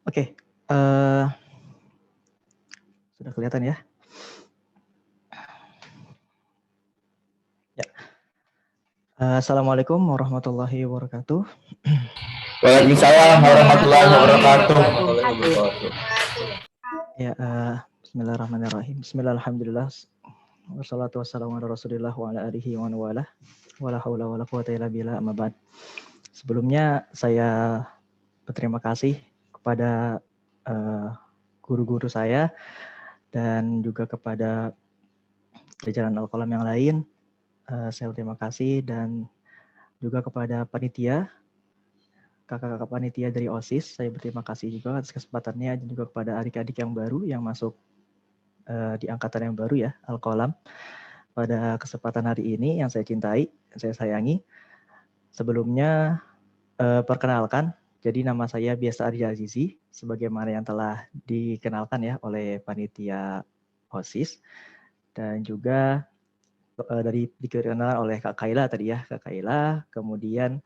Oke, sudah kelihatan ya? Ya. Assalamualaikum warahmatullahi wabarakatuh. Waalaikumsalam warahmatullahi wabarakatuh. Ya, bismillahirrahmanirrahim. Bismillahirrahmanirrahim. Wassalatu wassalamu ala rasulillah wa ala alihi wa wala. Wala haula wala quwata illa billah, amma ba'd. Sebelumnya saya berterima kasih kepada guru-guru saya dan juga kepada jajaran Al-Qalam yang lain. Saya berterima kasih dan juga kepada panitia, kakak-kakak panitia dari OSIS. Saya berterima kasih juga atas kesempatannya dan juga kepada adik-adik yang baru yang masuk di angkatan yang baru ya, Al-Qalam. Pada kesempatan hari ini yang saya cintai, yang saya sayangi. Sebelumnya perkenalkan, jadi nama saya Biasa Arya Azizi, sebagaimana yang telah dikenalkan ya oleh panitia OSIS. Dan juga dikenalkan oleh Kak Kaila tadi ya, Kak Kaila. Kemudian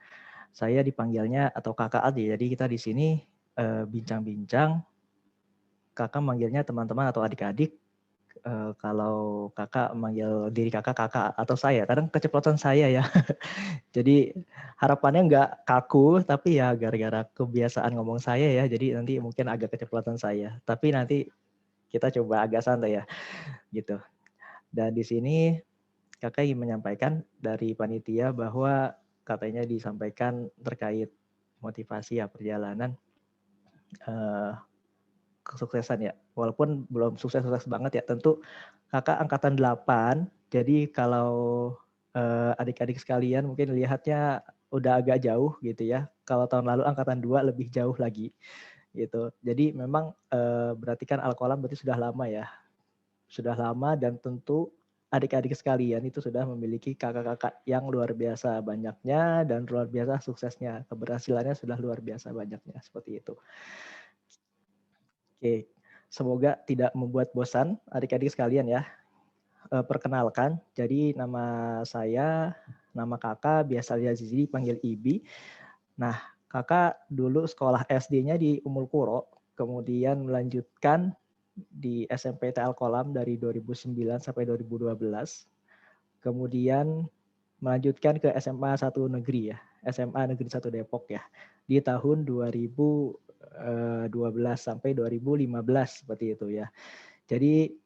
saya dipanggilnya atau Kakak Adi. Jadi kita di sini bincang-bincang. Kakak manggilnya teman-teman atau adik-adik. Kalau kakak manggil diri kakak atau saya, kadang keceplosan saya ya. Jadi harapannya nggak kaku, tapi ya gara-gara kebiasaan ngomong saya ya, jadi nanti mungkin agak keceplosan saya. Tapi nanti kita coba agak santai ya, gitu. Dan di sini kakak ingin menyampaikan dari panitia bahwa katanya disampaikan terkait motivasi ya perjalanan kesuksesan ya. Walaupun belum sukses-sukses banget ya, tentu kakak angkatan 8, jadi kalau adik-adik sekalian mungkin lihatnya udah agak jauh gitu ya. Kalau tahun lalu angkatan 2 lebih jauh lagi gitu. Jadi memang berarti kan Al-Qalam berarti sudah lama ya. Sudah lama dan tentu adik-adik sekalian itu sudah memiliki kakak-kakak yang luar biasa banyaknya dan luar biasa suksesnya. Keberhasilannya sudah luar biasa banyaknya, seperti itu. Oke, semoga tidak membuat bosan adik-adik sekalian ya. Perkenalkan, jadi nama saya, nama kakak biasa Azizi, panggil Ibi. Nah, kakak dulu sekolah SD-nya di Ummul Qura, kemudian melanjutkan di SMP Al-Qalam dari 2009 sampai 2012. Kemudian melanjutkan ke SMA 1 negeri ya, SMA Negeri 1 Depok ya, di tahun 2012 sampai 2015 seperti itu ya. Jadi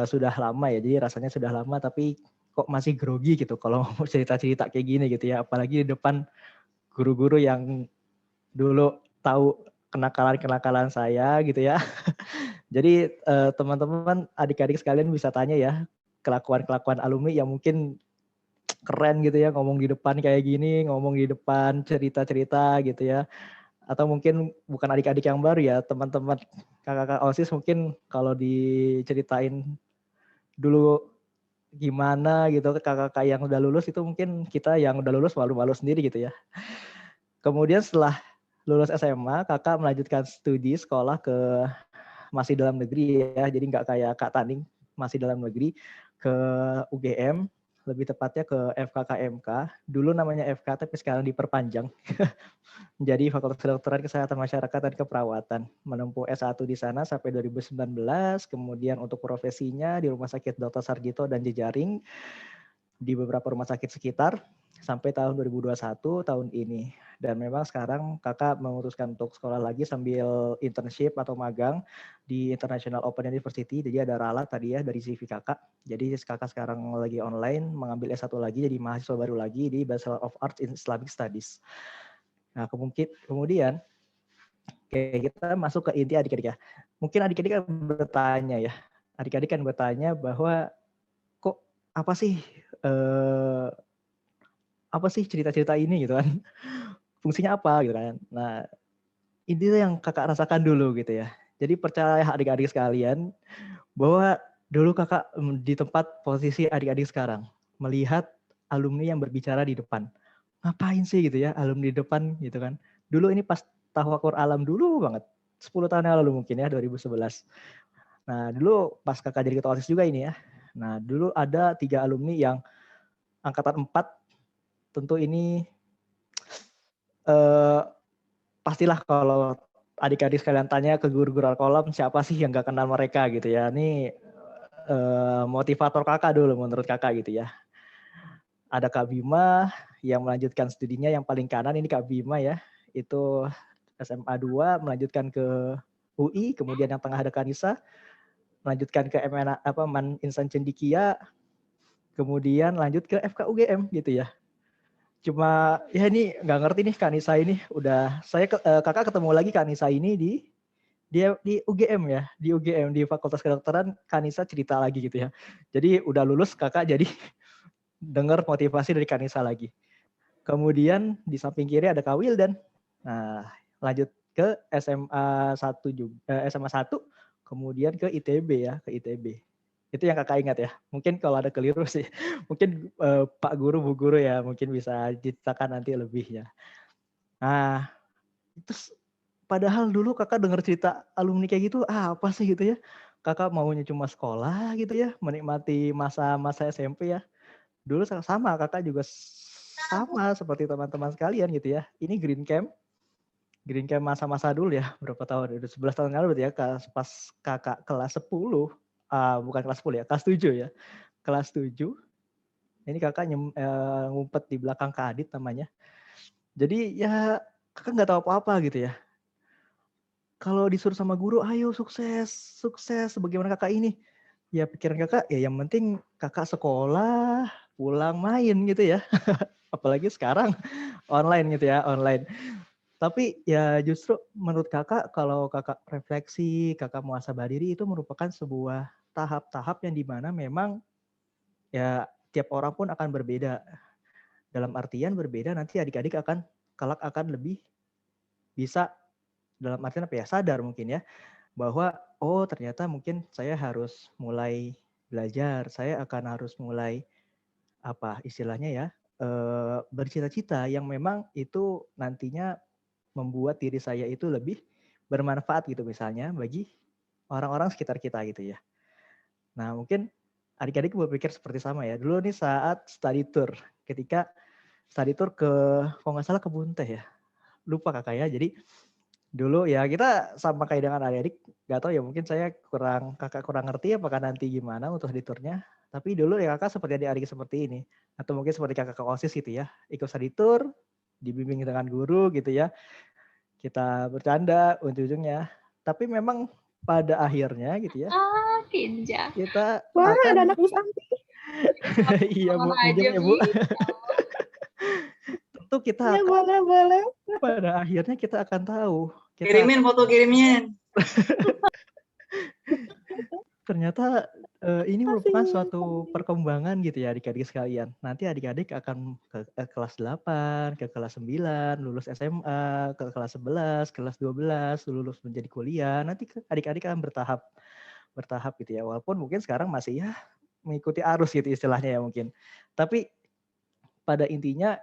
sudah lama ya, jadi rasanya sudah lama tapi kok masih grogi gitu kalau mau cerita-cerita kayak gini gitu ya, apalagi di depan guru-guru yang dulu tahu kenakalan-kenakalan saya gitu ya. Jadi teman-teman adik-adik sekalian bisa tanya ya kelakuan-kelakuan alumni yang mungkin keren gitu ya, ngomong di depan kayak gini, ngomong di depan cerita-cerita gitu ya. Atau mungkin bukan adik-adik yang baru ya, teman-teman kakak-kakak OSIS mungkin kalau diceritain dulu gimana gitu kakak-kakak yang udah lulus itu mungkin kita yang udah lulus malu-malu sendiri gitu ya. Kemudian setelah lulus SMA, kakak melanjutkan studi sekolah ke masih dalam negeri ya, jadi nggak kayak Kak Taning, masih dalam negeri ke UGM, lebih tepatnya ke FKKMK. Dulu namanya FK tapi sekarang diperpanjang menjadi Fakultas Kedokteran Kesehatan Masyarakat dan Keperawatan. Menempuh S1 di sana sampai 2019, kemudian untuk profesinya di Rumah Sakit Dr. Sarjito dan Jejaring di beberapa rumah sakit sekitar sampai tahun 2021 tahun ini. Dan memang sekarang kakak memutuskan untuk sekolah lagi sambil internship atau magang di International Open University. Jadi ada ralat tadi ya dari CV kakak. Jadi kakak sekarang lagi online mengambil S1 lagi jadi mahasiswa baru lagi di Bachelor of Arts in Islamic Studies. Nah kemudian kayak kita masuk ke inti adik-adik ya. Mungkin adik-adik kan bertanya ya. Adik-adik kan bertanya bahwa kok apa sih cerita-cerita ini gitu kan. Fungsinya apa gitu kan. Nah, ini yang kakak rasakan dulu gitu ya. Jadi percaya adik-adik sekalian bahwa dulu kakak di tempat posisi adik-adik sekarang. Melihat alumni yang berbicara di depan. Ngapain sih gitu ya alumni di depan gitu kan. Dulu ini pas tafakur alam dulu banget. 10 tahun yang lalu mungkin ya, 2011. Nah dulu pas kakak jadi ketua OSIS juga ini ya. Nah dulu ada 3 alumni yang angkatan 4. Tentu ini pastilah kalau adik-adik sekalian tanya ke guru-guru Alkolam siapa sih yang gak kenal mereka gitu ya. Ini motivator kakak dulu menurut kakak gitu ya. Ada Kak Bima yang melanjutkan studinya yang paling kanan ini Kak Bima ya. Itu SMA 2 melanjutkan ke UI, kemudian yang tengah ada Kanisa, melanjutkan ke Man Insan Cendikia, kemudian lanjut ke FKUGM gitu ya. Cuma ya ini nggak ngerti nih Kanisa ini udah kakak ketemu lagi Kanisa ini di UGM ya, di UGM di Fakultas Kedokteran. Kanisa cerita lagi gitu ya. Jadi udah lulus kakak jadi dengar motivasi dari Kanisa lagi. Kemudian di samping kiri ada Kak Wildan. Nah, lanjut ke SMA 1 juga, SMA 1, kemudian ke ITB ya, ke ITB. Itu yang kakak ingat ya. Mungkin kalau ada keliru sih, mungkin Pak Guru, Bu Guru ya, mungkin bisa diceritakan nanti lebihnya. Nah, itu padahal dulu kakak dengar cerita alumni kayak gitu, apa sih gitu ya. Kakak maunya cuma sekolah gitu ya, menikmati masa-masa SMP ya. Dulu sama kakak juga sama seperti teman-teman sekalian gitu ya. Ini Green Camp masa-masa dulu ya, berapa tahun? Udah 11 tahun lalu berarti ya, pas kakak kelas 10, bukan kelas 10 ya, kelas 7 ya. Kelas 7, ini kakak ngumpet di belakang Kak Adit namanya. Jadi ya kakak nggak tahu apa-apa gitu ya. Kalau disuruh sama guru, ayo sukses, sukses, bagaimana kakak ini? Ya pikiran kakak, ya yang penting kakak sekolah, pulang main gitu ya. Apalagi sekarang online gitu ya, online. Tapi ya justru menurut kakak, kalau kakak refleksi, kakak muhasabah diri itu merupakan sebuah tahap-tahap yang dimana memang ya tiap orang pun akan berbeda. Dalam artian berbeda nanti adik-adik kelak akan lebih bisa, dalam artian apa ya, sadar mungkin ya, bahwa oh ternyata mungkin saya harus mulai belajar, saya akan harus mulai apa istilahnya ya, bercita-cita yang memang itu nantinya membuat diri saya itu lebih bermanfaat gitu misalnya bagi orang-orang sekitar kita gitu ya. Nah mungkin adik-adik berpikir seperti sama ya. Dulu nih saat study tour, ketika study tour ke, kalau nggak salah ke Bunteh ya, lupa kakak ya. Jadi dulu ya kita sama kayak dengan adik-adik, nggak tahu ya mungkin kakak kurang ngerti apakah nanti gimana untuk study tournya. Tapi dulu ya kakak seperti adik-adik seperti ini. Atau mungkin seperti kakak OSIS gitu ya, ikut study tour, dibimbing dengan guru gitu ya. Kita bercanda ujung-ujungnya. Tapi memang pada akhirnya gitu ya, Pinja. kita Wah, akan ada anak Musanti. iya Bu, aja, minjem ya Bu. Tentu kita Ya boleh, boleh. pada akhirnya kita akan tahu. Kirimin foto kirimnya. Ternyata ini merupakan Kasih. suatu perkembangan gitu ya adik-adik sekalian. Nanti adik-adik akan ke kelas 8, ke kelas 9, lulus SMA, ke kelas 11, kelas 12, lulus menjadi kuliah. Nanti adik-adik akan bertahap gitu ya. Walaupun mungkin sekarang masih ya mengikuti arus gitu istilahnya ya mungkin. Tapi pada intinya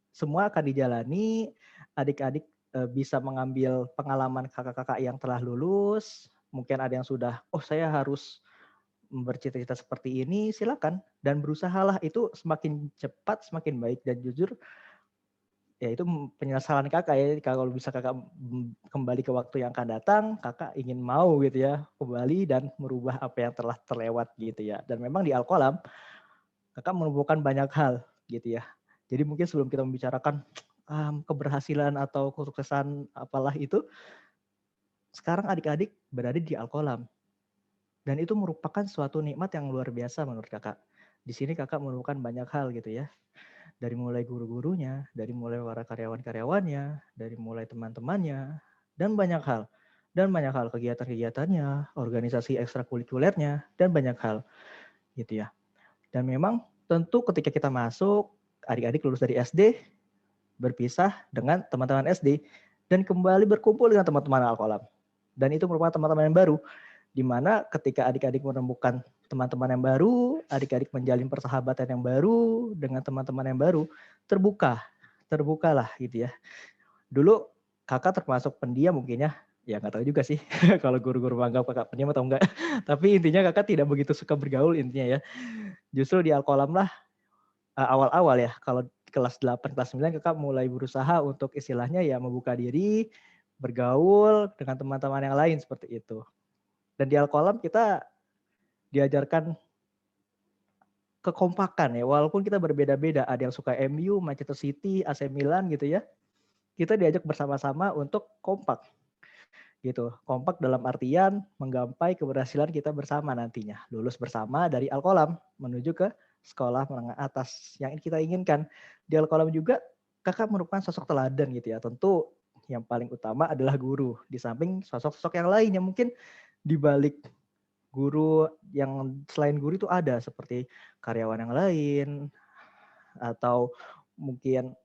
semua akan dijalani, adik-adik bisa mengambil pengalaman kakak-kakak yang telah lulus. Mungkin ada yang sudah, oh saya harus bercita-cita seperti ini, silakan. Dan berusahalah, itu semakin cepat, semakin baik. Dan jujur, ya itu penyesalan kakak ya. Kalau bisa kakak kembali ke waktu yang akan datang, kakak ingin mau gitu ya, kembali dan merubah apa yang telah terlewat gitu ya. Dan memang di Alkolam, kakak menemukan banyak hal gitu ya. Jadi mungkin sebelum kita membicarakan keberhasilan atau kesuksesan apalah itu, sekarang adik-adik berada di Alkolam. Dan itu merupakan suatu nikmat yang luar biasa menurut kakak. Di sini kakak menemukan banyak hal gitu ya. Dari mulai guru-gurunya, dari mulai para karyawan-karyawannya, dari mulai teman-temannya, dan banyak hal. Dan banyak hal, kegiatan-kegiatannya, organisasi ekstrakurikulernya, dan banyak hal gitu ya. Dan memang tentu ketika kita masuk, adik-adik lulus dari SD, berpisah dengan teman-teman SD, dan kembali berkumpul dengan teman-teman Alkolam. Dan itu merupakan teman-teman yang baru, di mana ketika adik-adik menemukan teman-teman yang baru, adik-adik menjalin persahabatan yang baru dengan teman-teman yang baru, terbukalah gitu ya. Dulu kakak termasuk pendiam mungkin ya nggak tahu juga sih kalau guru-guru menganggap kakak pendiam atau enggak. Tapi intinya kakak tidak begitu suka bergaul intinya ya. Justru di Alkolam lah awal-awal ya, kalau kelas 8, kelas 9 kakak mulai berusaha untuk istilahnya ya membuka diri, bergaul dengan teman-teman yang lain seperti itu. Dan di Alkolam kita diajarkan kekompakan ya, walaupun kita berbeda-beda, ada yang suka MU, Manchester City, AC Milan gitu ya, kita diajak bersama-sama untuk kompak gitu. Kompak dalam artian menggapai keberhasilan kita bersama nantinya, lulus bersama dari Alkolam menuju ke sekolah menengah atas yang kita inginkan. Di Alkolam juga kakak merupakan sosok teladan gitu ya, tentu yang paling utama adalah guru, di samping sosok-sosok yang lain yang mungkin di balik guru yang selain guru itu ada seperti karyawan yang lain atau mungkin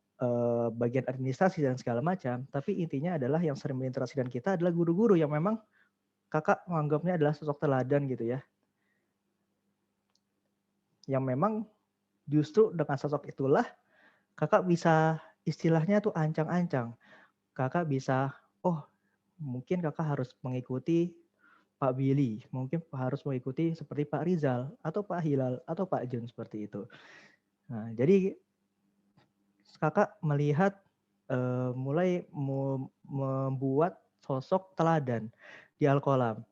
bagian administrasi dan segala macam. Tapi intinya adalah yang sering berinteraksi dengan kita adalah guru-guru yang memang kakak menganggapnya adalah sosok teladan gitu ya. Yang memang justru dengan sosok itulah kakak bisa istilahnya tuh ancang-ancang. Kakak bisa, oh mungkin kakak harus mengikuti Pak Billy, mungkin harus mengikuti seperti Pak Rizal, atau Pak Hilal, atau Pak Jun seperti itu. Nah, jadi kakak melihat mulai membuat sosok teladan di Alkolam,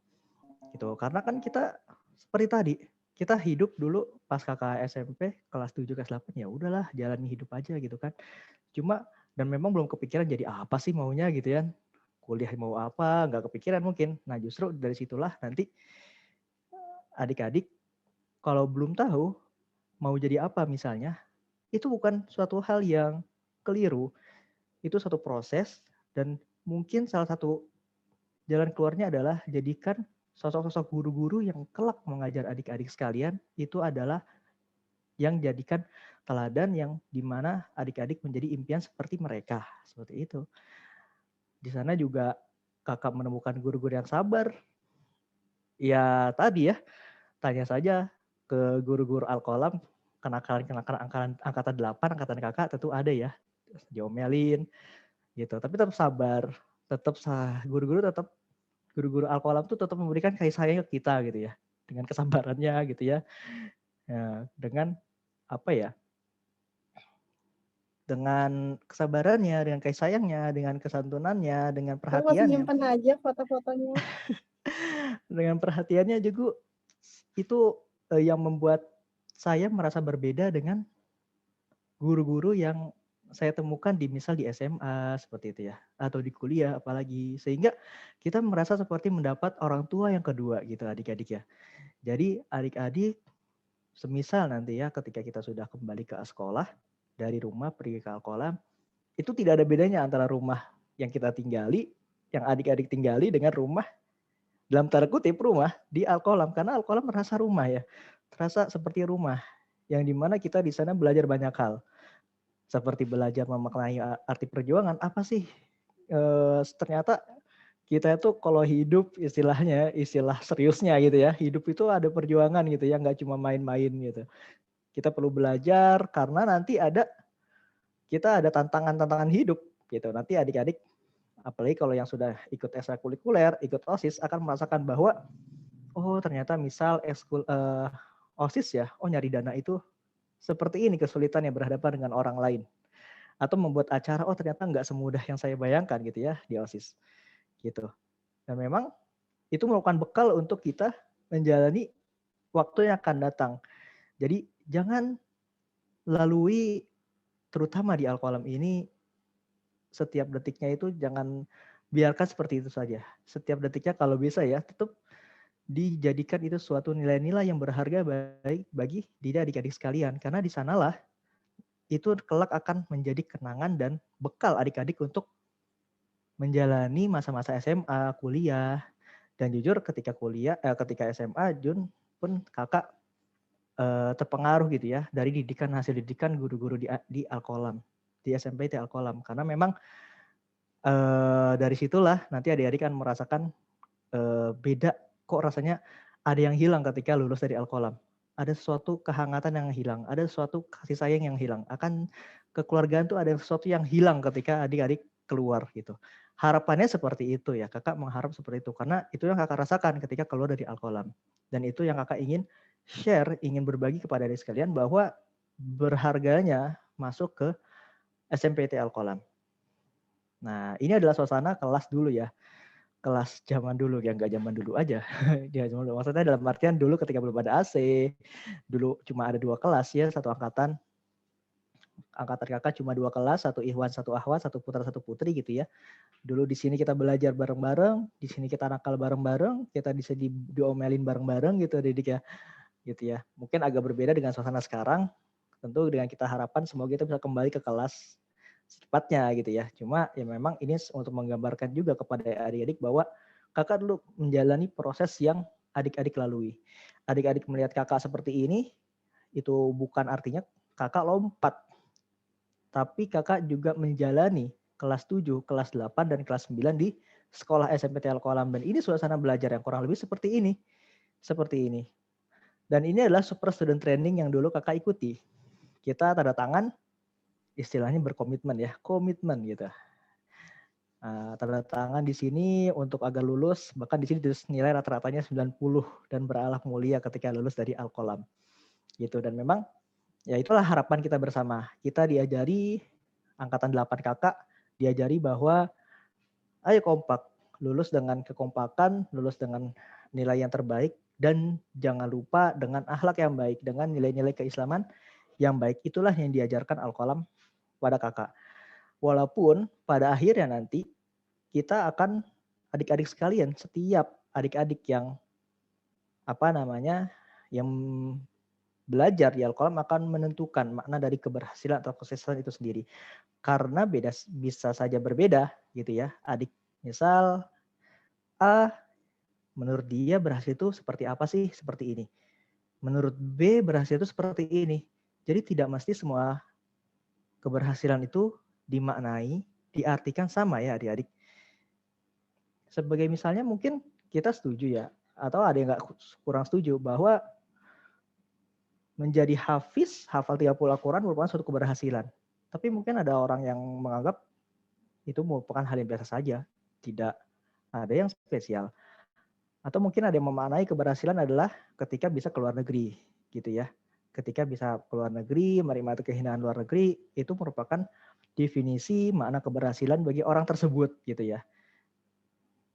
gitu. Karena kan kita seperti tadi, kita hidup dulu pas kakak SMP kelas 7 kelas 8 ya udahlah jalani hidup aja gitu kan. Cuma dan memang belum kepikiran jadi apa sih maunya gitu ya. Kuliah mau apa, nggak kepikiran mungkin. Nah justru dari situlah nanti adik-adik kalau belum tahu mau jadi apa misalnya, itu bukan suatu hal yang keliru, itu satu proses dan mungkin salah satu jalan keluarnya adalah jadikan sosok-sosok guru-guru yang kelak mengajar adik-adik sekalian itu adalah yang jadikan teladan yang dimana adik-adik menjadi impian seperti mereka, seperti itu. Di sana juga kakak menemukan guru-guru yang sabar. Ya tadi ya, tanya saja ke guru-guru Alkolam, kenakalan angkatan 8, angkatan kakak tentu ada ya, diomelin gitu. Tapi tetap sabar, tetap guru-guru Alkolam tuh tetap memberikan kasih sayang ke kita gitu ya, dengan kesabarannya gitu ya. Ya dengan apa ya? Dengan kesabarannya, dengan kasih sayangnya, dengan kesantunannya, dengan Aku masih perhatiannya. nyimpen aja foto-fotonya. Dengan perhatiannya juga itu yang membuat saya merasa berbeda dengan guru-guru yang saya temukan di misal di SMA seperti itu ya, atau di kuliah apalagi, sehingga kita merasa seperti mendapat orang tua yang kedua gitu adik-adik ya. Jadi adik-adik semisal nanti ya ketika kita sudah kembali ke sekolah dari rumah pergi ke Alkolam, itu tidak ada bedanya antara rumah yang kita tinggali, yang adik-adik tinggali dengan rumah dalam tanda kutip rumah di Alkolam, karena Alkolam merasa rumah ya, terasa seperti rumah yang dimana kita di sana belajar banyak hal, seperti belajar memaknai arti perjuangan apa sih. Ternyata kita itu kalau hidup istilahnya istilah seriusnya gitu ya, hidup itu ada perjuangan gitu ya, nggak cuma main-main gitu. Kita perlu belajar karena nanti kita ada tantangan-tantangan hidup gitu. Nanti adik-adik apalagi kalau yang sudah ikut ekstrakurikuler, ikut OSIS akan merasakan bahwa oh ternyata misal OSIS ya, oh nyari dana itu seperti ini kesulitan yang berhadapan dengan orang lain. Atau membuat acara, oh ternyata nggak semudah yang saya bayangkan gitu ya di OSIS. Gitu. Dan memang itu merupakan bekal untuk kita menjalani waktu yang akan datang. Jadi jangan lalui terutama di Alkolam ini setiap detiknya itu jangan biarkan seperti itu saja. Setiap detiknya kalau bisa ya tetap dijadikan itu suatu nilai-nilai yang berharga baik bagi diri adik-adik sekalian. Karena di sanalah itu kelak akan menjadi kenangan dan bekal adik-adik untuk menjalani masa-masa SMA, kuliah. Dan jujur ketika ketika SMA, Jun pun kakak terpengaruh gitu ya dari hasil didikan guru-guru di Alkolam, di SMPT Alkolam. Karena memang dari situlah nanti adik-adik kan merasakan beda kok rasanya ada yang hilang ketika lulus dari Alkolam. Ada suatu kehangatan yang hilang, ada suatu kasih sayang yang hilang. Akan kekeluargaan tuh ada sesuatu yang hilang ketika adik-adik keluar gitu. Harapannya seperti itu ya, kakak mengharap seperti itu. Karena itu yang kakak rasakan ketika keluar dari Alkolam. Dan itu yang kakak ingin share, ingin berbagi kepada adik sekalian bahwa berharganya masuk ke SMPT Alkolam. Nah, ini adalah suasana kelas dulu ya. Kelas zaman dulu, ya nggak zaman dulu aja. Dia zaman dulu. Maksudnya dalam artian dulu ketika belum ada AC, dulu cuma ada 2 kelas ya, satu angkatan. Angkatan kakak cuma 2 kelas, satu Ikhwan, satu Akhwat, satu putra, satu putri gitu ya. Dulu di sini kita belajar bareng-bareng, di sini kita nakal bareng-bareng, kita bisa diomelin bareng-bareng gitu Didik ya. Gitu ya. Mungkin agak berbeda dengan suasana sekarang. Tentu dengan kita harapan semoga kita bisa kembali ke kelas secepatnya gitu ya. Cuma ya memang ini untuk menggambarkan juga kepada adik-adik bahwa kakak dulu menjalani proses yang adik-adik lalui. Adik-adik melihat kakak seperti ini, itu bukan artinya kakak lompat. Tapi kakak juga menjalani kelas 7, kelas 8, dan kelas 9 di sekolah SMPT Al-Qalam. Dan ini suasana belajar yang kurang lebih seperti ini. Seperti ini. Dan ini adalah super student training yang dulu kakak ikuti. Kita tanda tangan, istilahnya berkomitmen ya, komitmen gitu. Tanda tangan di sini untuk agar lulus, bahkan di sini terus nilai rata-ratanya 90 dan berakhlak mulia ketika lulus dari Al-Qalam. Gitu. Dan memang ya itulah harapan kita bersama. Kita diajari, angkatan 8 kakak, diajari bahwa ayo kompak, lulus dengan kekompakan, lulus dengan nilai yang terbaik, dan jangan lupa dengan akhlak yang baik, dengan nilai-nilai keislaman yang baik. Itulah yang diajarkan Al-Qalam pada kakak. Walaupun pada akhirnya nanti kita akan, adik-adik sekalian, setiap adik-adik yang yang belajar di Al-Qalam akan menentukan makna dari keberhasilan atau kesuksesan itu sendiri. Karena bisa saja berbeda gitu ya. Adik misal A, menurut dia berhasil itu seperti apa sih? Seperti ini. Menurut B, berhasil itu seperti ini. Jadi tidak mesti semua keberhasilan itu dimaknai, diartikan sama ya adik-adik. Sebagai misalnya mungkin kita setuju ya, atau ada yang nggak kurang setuju bahwa menjadi hafiz, hafal 30 Al-Quran merupakan suatu keberhasilan. Tapi mungkin ada orang yang menganggap itu merupakan hal yang biasa saja, tidak ada yang spesial. Atau mungkin ada yang memaknai keberhasilan adalah ketika bisa keluar negeri, gitu ya. Ketika bisa keluar negeri, menikmati keindahan luar negeri, itu merupakan definisi makna keberhasilan bagi orang tersebut, gitu ya.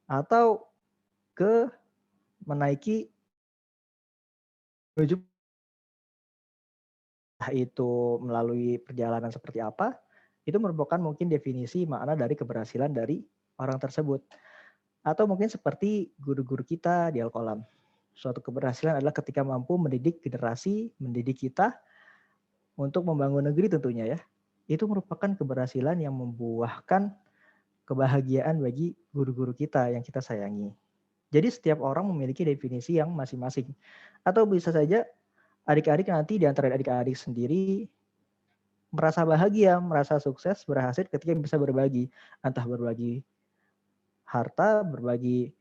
Atau ke menaiki menuju itu melalui perjalanan seperti apa, itu merupakan mungkin definisi makna dari keberhasilan dari orang tersebut. Atau mungkin seperti guru-guru kita di Al-Qalam. Suatu keberhasilan adalah ketika mampu mendidik generasi, mendidik kita untuk membangun negeri tentunya ya. Itu merupakan keberhasilan yang membuahkan kebahagiaan bagi guru-guru kita yang kita sayangi. Jadi setiap orang memiliki definisi yang masing-masing. Atau bisa saja adik-adik nanti di antara adik-adik sendiri merasa bahagia, merasa sukses, berhasil ketika bisa berbagi. Entah berbagi harta, berbagi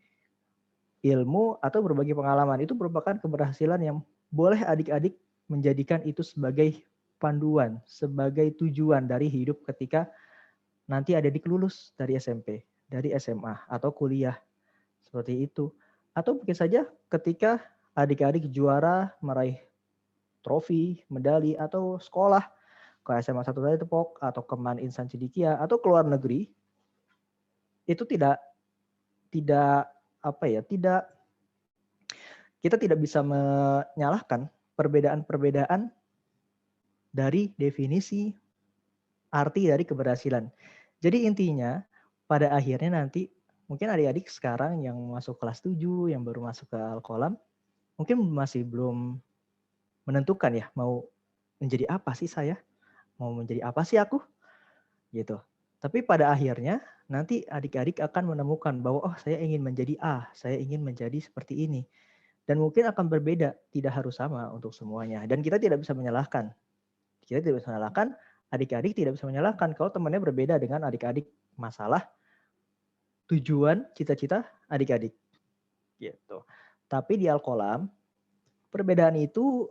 ilmu, atau berbagi pengalaman. Itu merupakan keberhasilan yang boleh adik-adik menjadikan itu sebagai panduan, sebagai tujuan dari hidup ketika nanti adik-adik lulus dari SMP, dari SMA, atau kuliah. Seperti itu. Atau mungkin saja ketika adik-adik juara, meraih trofi, medali, atau sekolah ke SMA 1 Depok, atau ke Man Insan Cidikia, atau ke luar negeri, itu tidak kita tidak bisa menyalahkan perbedaan-perbedaan dari definisi arti dari keberhasilan. Jadi intinya pada akhirnya nanti mungkin adik-adik sekarang yang masuk kelas 7, yang baru masuk ke Al-Qalam, mungkin masih belum menentukan ya mau menjadi apa sih saya? Mau menjadi apa sih aku? Gitu. Tapi pada akhirnya nanti adik-adik akan menemukan bahwa oh saya ingin menjadi A, saya ingin menjadi seperti ini. Dan mungkin akan berbeda, tidak harus sama untuk semuanya. Dan kita tidak bisa menyalahkan. Kita tidak bisa menyalahkan, adik-adik tidak bisa menyalahkan kalau temannya berbeda dengan adik-adik masalah tujuan cita-cita adik-adik. Gitu. Tapi di Al-Qalam, perbedaan itu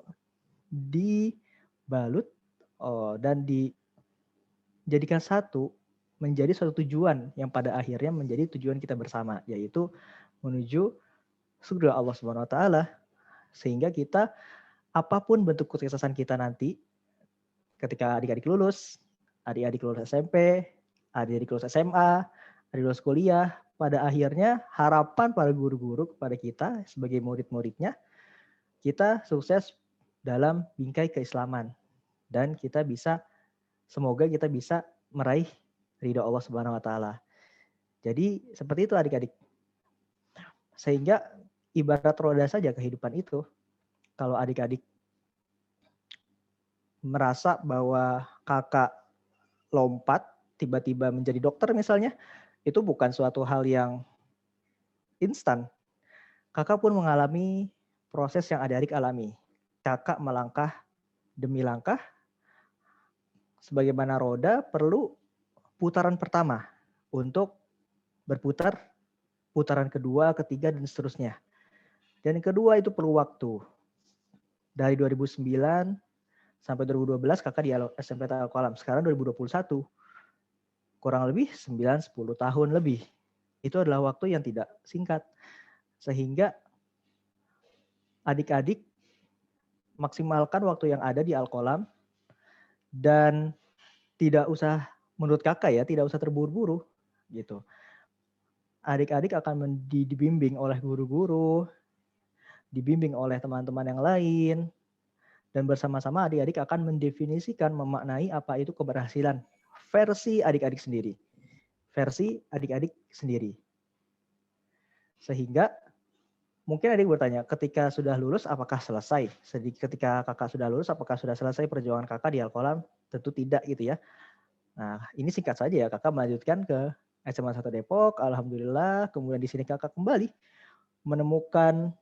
dibalut dan dijadikan satu menjadi suatu tujuan yang pada akhirnya menjadi tujuan kita bersama, yaitu menuju surga Allah Subhanahu wa taala. Sehingga kita apapun bentuk kesuksesan kita nanti ketika adik-adik lulus SMP, adik-adik lulus SMA, adik lulus kuliah. Pada akhirnya harapan para guru-guru kepada kita sebagai murid-muridnya, kita sukses dalam bingkai keislaman. Dan semoga kita bisa meraih ridha Allah Subhanahu wa taala. Jadi seperti itu adik-adik. Sehingga ibarat roda saja kehidupan itu. Kalau adik-adik merasa bahwa kakak lompat tiba-tiba menjadi dokter misalnya, itu bukan suatu hal yang instan. Kakak pun mengalami proses yang adik-adik alami. Kakak melangkah demi langkah, sebagaimana roda perlu putaran pertama untuk berputar, putaran kedua, ketiga, dan seterusnya. Dan yang kedua itu perlu waktu. Dari 2009 sampai 2012 kakak di SMP Al-Qalam. Sekarang 2021. Kurang lebih 9-10 tahun lebih. Itu adalah waktu yang tidak singkat. Sehingga adik-adik maksimalkan waktu yang ada di Al-Qalam dan tidak usah, menurut kakak ya, tidak usah terburu-buru gitu. Adik-adik akan dibimbing oleh guru-guru, dibimbing oleh teman-teman yang lain, dan bersama-sama adik-adik akan mendefinisikan, memaknai apa itu keberhasilan versi adik-adik sendiri. Versi adik-adik sendiri. Sehingga mungkin adik bertanya, ketika sudah lulus apakah selesai? Ketika kakak sudah lulus apakah sudah selesai perjuangan kakak di Al-Qalam? Tentu tidak gitu ya. Nah, ini singkat saja ya, kakak melanjutkan ke SMA 1 Depok, alhamdulillah, kemudian di sini kakak kembali menemukan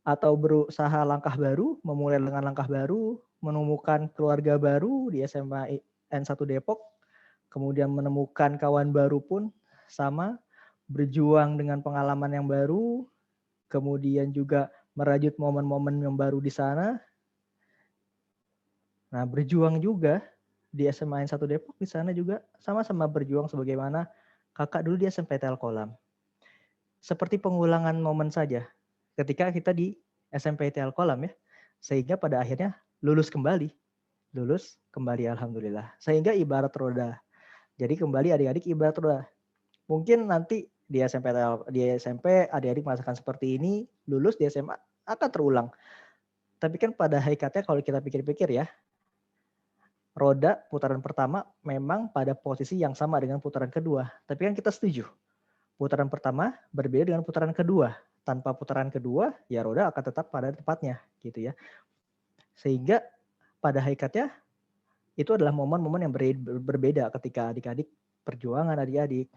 atau berusaha langkah baru, memulai dengan langkah baru, menemukan keluarga baru di SMA N1 Depok, kemudian menemukan kawan baru pun sama, berjuang dengan pengalaman yang baru, kemudian juga merajut momen-momen yang baru di sana. Nah, berjuang juga di SMA N1 Depok, di sana juga sama-sama berjuang sebagaimana kakak dulu di SMP Al-Qalam. Seperti pengulangan momen saja ketika kita di SMP Al-Qalam ya, sehingga pada akhirnya lulus kembali alhamdulillah. Sehingga ibarat roda. Jadi kembali adik-adik ibarat roda. Mungkin nanti di SMP adik-adik merasakan seperti ini, lulus di SMA akan terulang. Tapi kan pada hakikatnya kalau kita pikir-pikir ya, roda putaran pertama memang pada posisi yang sama dengan putaran kedua. Tapi kan kita setuju, putaran pertama berbeda dengan putaran kedua. Tanpa putaran kedua, ya roda akan tetap pada tempatnya, gitu ya. Sehingga pada hakikatnya itu adalah momen-momen yang berbeda ketika adik-adik perjuangan adik-adik,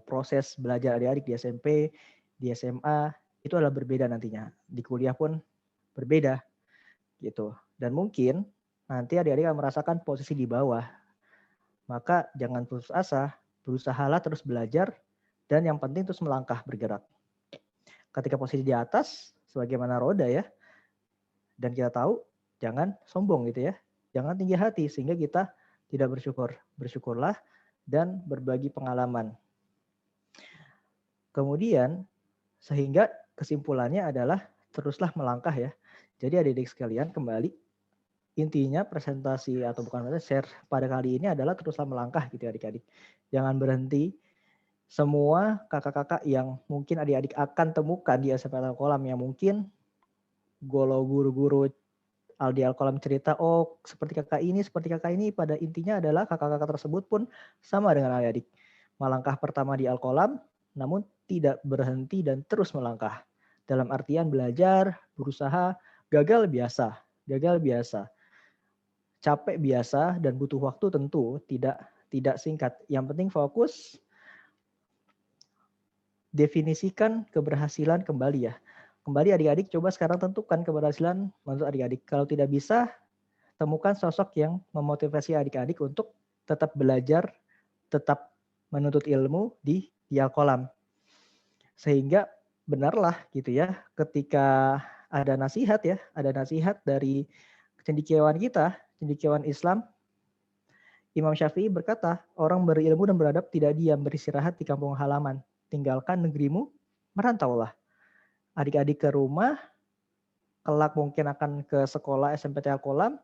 proses belajar adik-adik di SMP, di SMA itu adalah berbeda nantinya. Di kuliah pun berbeda, gitu. Dan mungkin nanti adik-adik akan merasakan posisi di bawah. Maka jangan putus asa, berusahalah terus belajar, dan yang penting terus melangkah, bergerak. Ketika posisi di atas, sebagaimana roda ya, dan kita tahu, jangan sombong gitu ya. Jangan tinggi hati, sehingga kita tidak bersyukur. Bersyukurlah dan berbagi pengalaman. Kemudian, sehingga kesimpulannya adalah teruslah melangkah ya. Jadi adik-adik sekalian kembali, intinya presentasi atau bukan share pada kali ini adalah teruslah melangkah gitu ya adik-adik. Jangan berhenti. Semua kakak-kakak yang mungkin adik-adik akan temukan di SMP Al-Qalam yang mungkin guru-guru di Al-Qalam cerita, oh seperti kakak ini, pada intinya adalah kakak-kakak tersebut pun sama dengan adik-adik. Melangkah pertama di Al-Qalam, namun tidak berhenti dan terus melangkah. Dalam artian belajar, berusaha, gagal biasa, capek biasa, dan butuh waktu tentu tidak singkat. Yang penting fokus, definisikan keberhasilan kembali ya. Kembali adik-adik coba sekarang tentukan keberhasilan menurut adik-adik. Kalau tidak bisa, temukan sosok yang memotivasi adik-adik untuk tetap belajar, tetap menuntut ilmu di Al-Qalam. Sehingga benarlah gitu ya, ketika ada nasihat dari cendekiawan kita, cendekiawan Islam, Imam Syafi'i berkata, orang berilmu dan beradab tidak diam beristirahat di kampung halaman. Tinggalkan negerimu, merantaulah. Adik-adik ke rumah, kelak mungkin akan ke sekolah SMP Al-Qalam,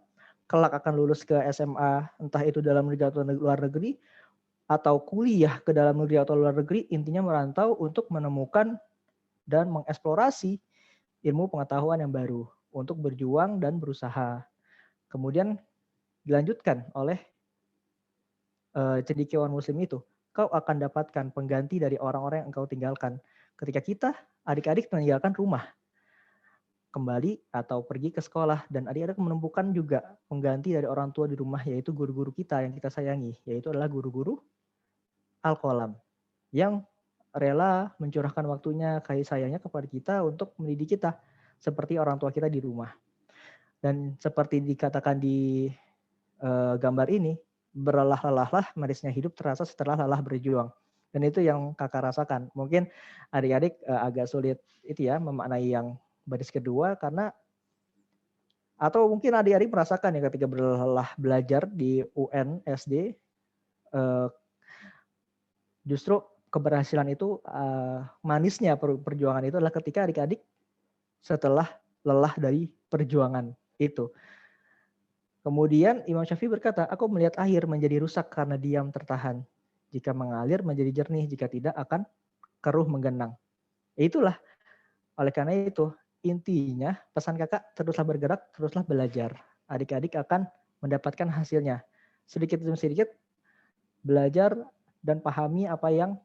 kelak akan lulus ke SMA, entah itu dalam negeri atau luar negeri, atau kuliah ke dalam negeri atau luar negeri, intinya merantau untuk menemukan dan mengeksplorasi ilmu pengetahuan yang baru untuk berjuang dan berusaha. Kemudian dilanjutkan oleh cendekiawan muslim itu, kau akan dapatkan pengganti dari orang-orang yang engkau tinggalkan. Ketika kita, adik-adik meninggalkan rumah, kembali atau pergi ke sekolah, dan adik-adik menemukan juga pengganti dari orang tua di rumah, yaitu guru-guru kita yang kita sayangi, yaitu adalah guru-guru Al-Qalam, yang rela mencurahkan waktunya, kasih sayangnya kepada kita untuk mendidik kita, seperti orang tua kita di rumah. Dan seperti dikatakan di gambar ini, berlelah-lelahlah manisnya hidup terasa setelah lelah berjuang. Dan itu yang kakak rasakan. Mungkin adik-adik agak sulit itu ya memaknai yang baris kedua, karena atau mungkin adik-adik merasakan ya ketika berlelah belajar di UN SD, justru keberhasilan itu manisnya perjuangan itu adalah ketika adik-adik setelah lelah dari perjuangan itu. Kemudian Imam Syafi'i berkata, aku melihat air menjadi rusak karena diam tertahan. Jika mengalir menjadi jernih, jika tidak akan keruh menggenang. Itulah, oleh karena itu, intinya pesan kakak, teruslah bergerak, teruslah belajar. Adik-adik akan mendapatkan hasilnya. Sedikit demi sedikit belajar dan pahami apa yang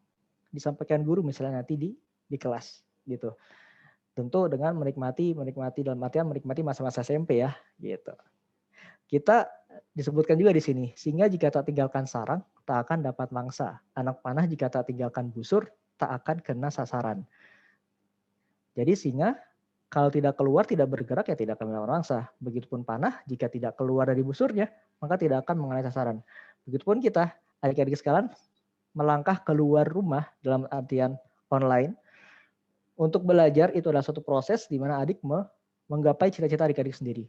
disampaikan guru misalnya nanti di kelas gitu. Tentu dengan menikmati dalam artian menikmati masa-masa SMP ya gitu. Kita disebutkan juga di sini, sehingga jika tak tinggalkan sarang, tak akan dapat mangsa. Anak panah jika tak tinggalkan busur, tak akan kena sasaran. Jadi singa kalau tidak keluar, tidak bergerak, ya tidak akan melawan mangsa. Begitupun panah, jika tidak keluar dari busurnya, maka tidak akan mengenai sasaran. Begitupun kita, adik-adik sekalian, melangkah keluar rumah dalam artian online, untuk belajar itu adalah suatu proses di mana adik menggapai cita-cita adik-adik sendiri.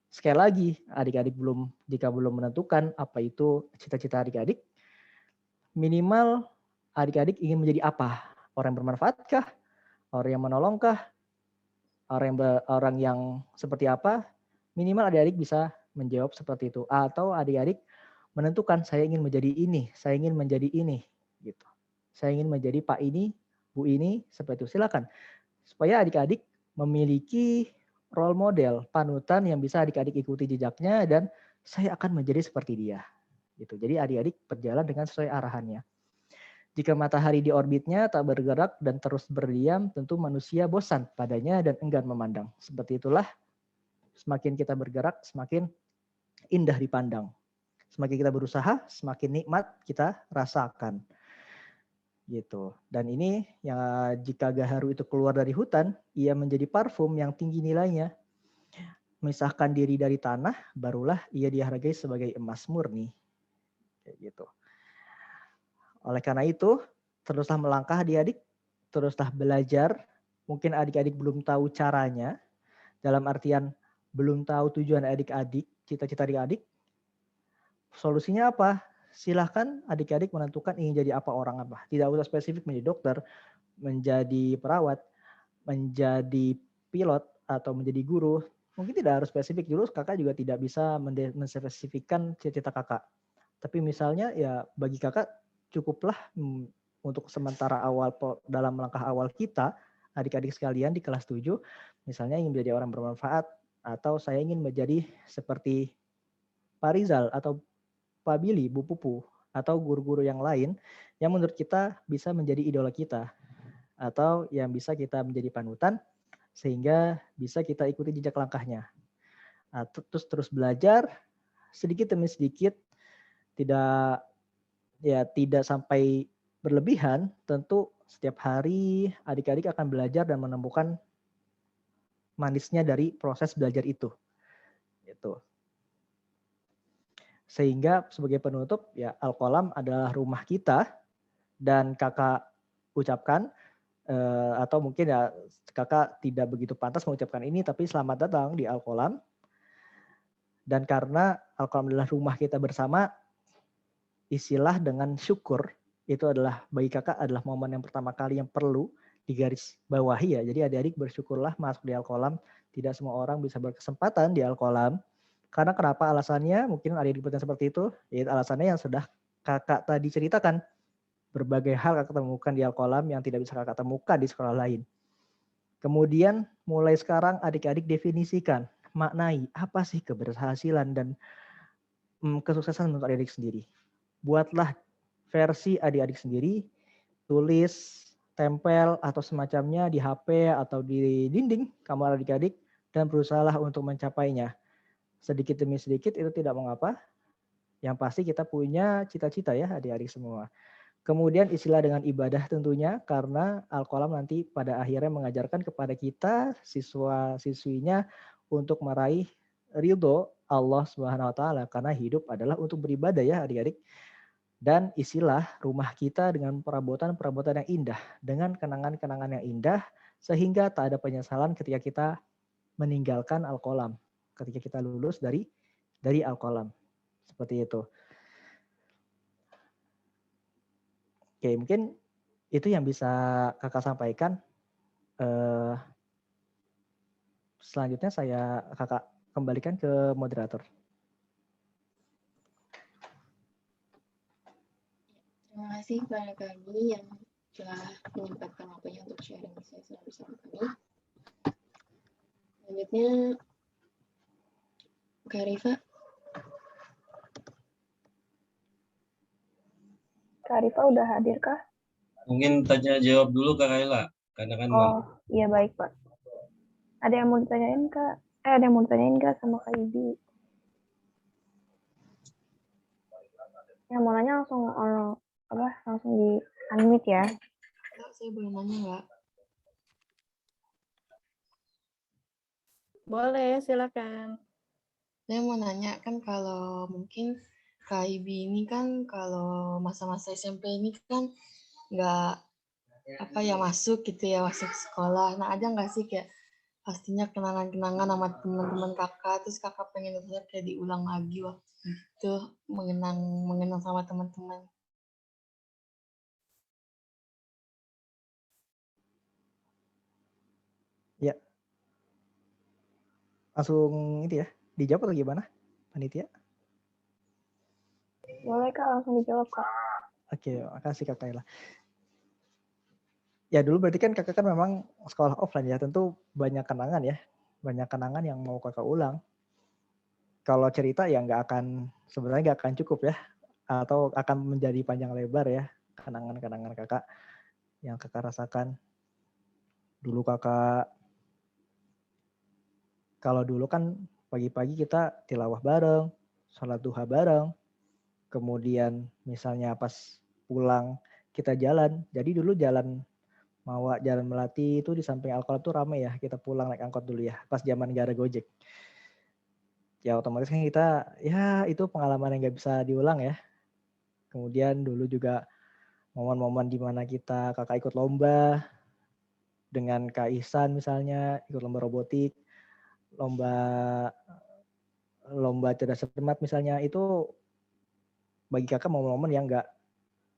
Sekali lagi, adik-adik jika belum menentukan apa itu cita-cita adik-adik, minimal adik-adik ingin menjadi apa? Orang yang bermanfaatkah? Orang yang menolongkah? Orang yang seperti apa? Minimal adik-adik bisa menjawab seperti itu. Atau adik-adik menentukan, saya ingin menjadi ini, saya ingin menjadi ini, gitu. Saya ingin menjadi Pak ini, Bu ini, seperti itu. Silakan. Supaya adik-adik memiliki role model, panutan yang bisa adik-adik ikuti jejaknya, dan saya akan menjadi seperti dia. Gitu. Jadi adik-adik berjalan dengan sesuai arahannya. Jika matahari di orbitnya tak bergerak dan terus berdiam, tentu manusia bosan padanya dan enggan memandang. Seperti itulah, semakin kita bergerak, semakin indah dipandang. Semakin kita berusaha, semakin nikmat kita rasakan. Gitu. Dan ini yang jika gaharu itu keluar dari hutan, ia menjadi parfum yang tinggi nilainya. Memisahkan diri dari tanah, barulah ia dihargai sebagai emas murni. Kayak gitu. Oleh karena itu, teruslah melangkah adik-adik, teruslah belajar. Mungkin adik-adik belum tahu caranya, dalam artian belum tahu tujuan adik-adik, cita-cita adik-adik. Solusinya apa? Silahkan adik-adik menentukan ingin jadi apa, orang apa. Tidak usah spesifik menjadi dokter, menjadi perawat, menjadi pilot, atau menjadi guru. Mungkin tidak harus spesifik dulu, kakak juga tidak bisa menspesifikkan cita-cita kakak. Tapi misalnya ya bagi kakak cukuplah untuk sementara awal dalam langkah awal kita, adik-adik sekalian di kelas 7, misalnya ingin menjadi orang bermanfaat, atau saya ingin menjadi seperti Pak Rizal atau Pak Billy, Bu Pupu, atau guru-guru yang lain yang menurut kita bisa menjadi idola kita, atau yang bisa kita menjadi panutan sehingga bisa kita ikuti jejak langkahnya. Nah, terus belajar sedikit demi sedikit, tidak sampai berlebihan. Tentu setiap hari adik-adik akan belajar dan menemukan manisnya dari proses belajar itu. Gitu. Sehingga sebagai penutup, ya Al-Qalam adalah rumah kita, dan kakak ucapkan, atau mungkin ya kakak tidak begitu pantas mengucapkan ini, tapi selamat datang di Al-Qalam. Dan karena Al-Qalam adalah rumah kita bersama, isilah dengan syukur. Itu adalah bagi kakak adalah momen yang pertama kali yang perlu digaris bawahi ya. Jadi adik-adik bersyukurlah masuk di Al-Qalam. Tidak semua orang bisa berkesempatan di Al-Qalam, Karena kenapa alasannya? Mungkin adik bertanya seperti itu. Yaitu alasannya yang sudah kakak tadi ceritakan. Berbagai hal kakak temukan di Al-Qalam yang tidak bisa kakak temukan di sekolah lain. Kemudian mulai sekarang adik-adik definisikan, maknai apa sih keberhasilan dan kesuksesan menurut adik-adik sendiri. Buatlah versi adik-adik sendiri, tulis, tempel atau semacamnya di HP atau di dinding kamar adik-adik dan berusahalah untuk mencapainya. Sedikit demi sedikit itu tidak mengapa. Yang pasti kita punya cita-cita ya adik-adik semua. Kemudian istilah dengan ibadah tentunya karena Al-Qalam nanti pada akhirnya mengajarkan kepada kita siswa-siswinya untuk meraih ridho Allah Subhanahu wa taala karena hidup adalah untuk beribadah ya adik-adik. Dan isilah rumah kita dengan perabotan-perabotan yang indah, dengan kenangan-kenangan yang indah sehingga tak ada penyesalan ketika kita meninggalkan Al-Qalam, ketika kita lulus dari Al-Qalam. Seperti itu. Oke, mungkin itu yang bisa kakak sampaikan. Selanjutnya kakak kembalikan ke moderator. Terima kasih kepada kami yang telah menyempatkan waktunya untuk sharing sesi bersama kami. Selanjutnya, Kak Rifa. Kak Rifa udah hadir kah? Mungkin tanya jawab dulu Kak Kaila, karena kan Oh, iya baik Pak. Ada yang mau ditanyain Kak? Ada yang mau ditanyain Kak sama Kak Ibi? Yang mau nanya langsung langsung di unmute ya. Kak, saya boleh nanya nggak? Boleh, silakan. Saya mau nanya kan kalau mungkin Kak Ibi ini kan kalau masa-masa SMP ini kan nggak masuk gitu ya, masuk sekolah. Nah ada nggak sih kayak pastinya kenangan-kenangan sama teman-teman kakak, terus kakak pengen kayak diulang lagi waktu itu mengenang sama teman-teman. Ya. Langsung itu ya, dijawab atau gimana? Panitia? Boleh Kak, langsung dijawab Kak. Oke, makasih Kak Kaila. Ya dulu berarti kan kakak kan memang sekolah offline ya, tentu banyak kenangan ya. Banyak kenangan yang mau kakak ulang. Kalau cerita ya sebenarnya nggak akan cukup ya. Atau akan menjadi panjang lebar ya. Kenangan-kenangan kakak yang kakak rasakan. Dulu kalau dulu kan pagi-pagi kita tilawah bareng, sholat duha bareng. Kemudian misalnya pas pulang kita jalan. Jadi dulu jalan Melati itu di samping Al-Qalam tuh ramai ya. Kita pulang naik angkot dulu ya. Pas zaman gak ada Gojek. Ya otomatis kan kita, ya itu pengalaman yang gak bisa diulang ya. Kemudian dulu juga momen-momen di mana kakak ikut lomba. Dengan Kak Ihsan misalnya, ikut lomba robotik. Lomba cerdas cermat misalnya. Itu bagi kakak momen-momen yang gak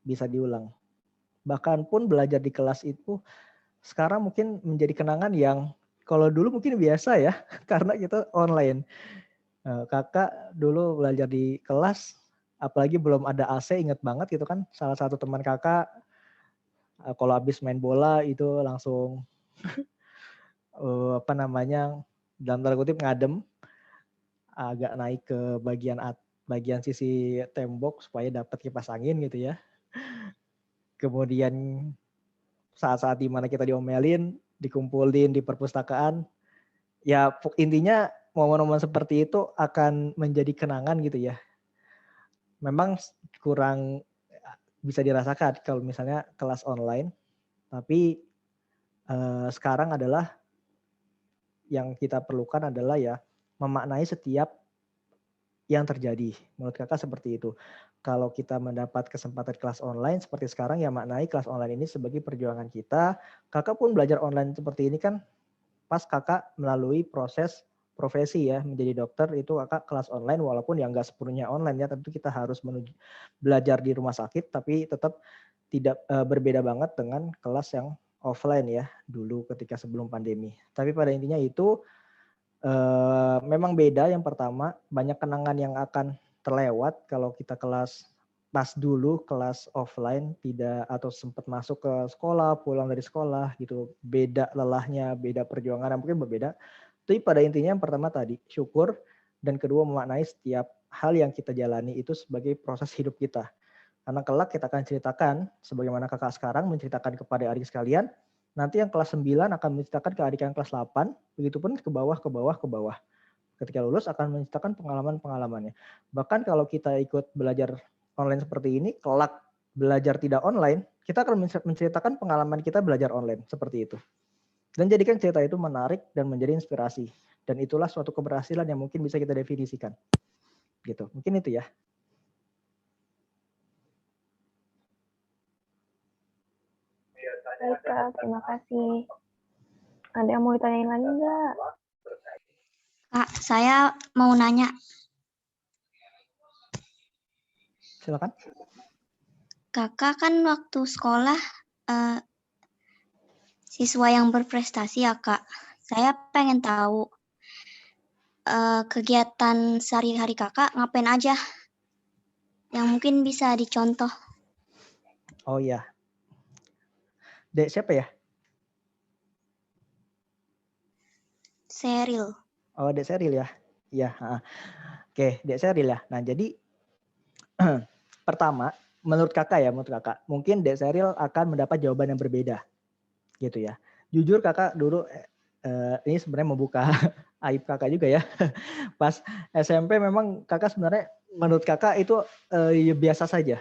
bisa diulang. Bahkan pun belajar di kelas itu sekarang mungkin menjadi kenangan yang kalau dulu mungkin biasa ya karena kita online. Kakak dulu belajar di kelas apalagi belum ada AC, inget banget gitu kan, salah satu teman kakak kalau habis main bola itu langsung dalam tanda kutip ngadem agak naik ke bagian sisi tembok supaya dapat kipas angin gitu ya. Kemudian saat-saat dimana kita diomelin, dikumpulin di perpustakaan, ya intinya momen-momen seperti itu akan menjadi kenangan gitu ya. Memang kurang bisa dirasakan kalau misalnya kelas online, tapi sekarang adalah yang kita perlukan adalah ya memaknai setiap yang terjadi. Menurut kakak seperti itu. Kalau kita mendapat kesempatan kelas online seperti sekarang ya maknai kelas online ini sebagai perjuangan kita. Kakak pun belajar online seperti ini kan pas kakak melalui proses profesi ya menjadi dokter itu kakak kelas online walaupun yang nggak sepenuhnya online ya tentu kita harus belajar di rumah sakit tapi tetap tidak berbeda banget dengan kelas yang offline ya dulu ketika sebelum pandemi. Tapi pada intinya itu Memang beda. Yang pertama, banyak kenangan yang akan terlewat kalau kita pas dulu kelas offline tidak atau sempat masuk ke sekolah, pulang dari sekolah gitu. Beda lelahnya, beda perjuangan, mungkin berbeda. Tapi pada intinya yang pertama tadi syukur, dan kedua memaknai setiap hal yang kita jalani itu sebagai proses hidup kita. Karena kelak kita akan ceritakan sebagaimana kakak sekarang menceritakan kepada adik sekalian, nanti yang kelas 9 akan menceritakan ke adik yang kelas 8, begitupun ke bawah, ke bawah, ke bawah. Ketika lulus akan menceritakan pengalaman-pengalamannya. Bahkan kalau kita ikut belajar online seperti ini, kelak belajar tidak online, kita akan menceritakan pengalaman kita belajar online seperti itu. Dan jadikan cerita itu menarik dan menjadi inspirasi. Dan itulah suatu keberhasilan yang mungkin bisa kita definisikan. Gitu. Mungkin itu ya. Baik Kak, terima kasih. Ada yang mau ditanyain lagi nggak? Kak, saya mau nanya, Silakan. kakak kan waktu sekolah siswa yang berprestasi ya Kak. Saya pengen tahu kegiatan sehari-hari kakak ngapain aja yang mungkin bisa dicontoh. Oh iya. Dek siapa ya? Seril. Oh, Dek Seril ya. Iya. Oke, Dek Seril ya. Nah, jadi pertama, menurut kakak, mungkin Dek Seril akan mendapat jawaban yang berbeda, gitu ya. Jujur kakak dulu, ini sebenarnya membuka aib kakak juga ya. Pas SMP memang kakak sebenarnya menurut kakak itu ya biasa aja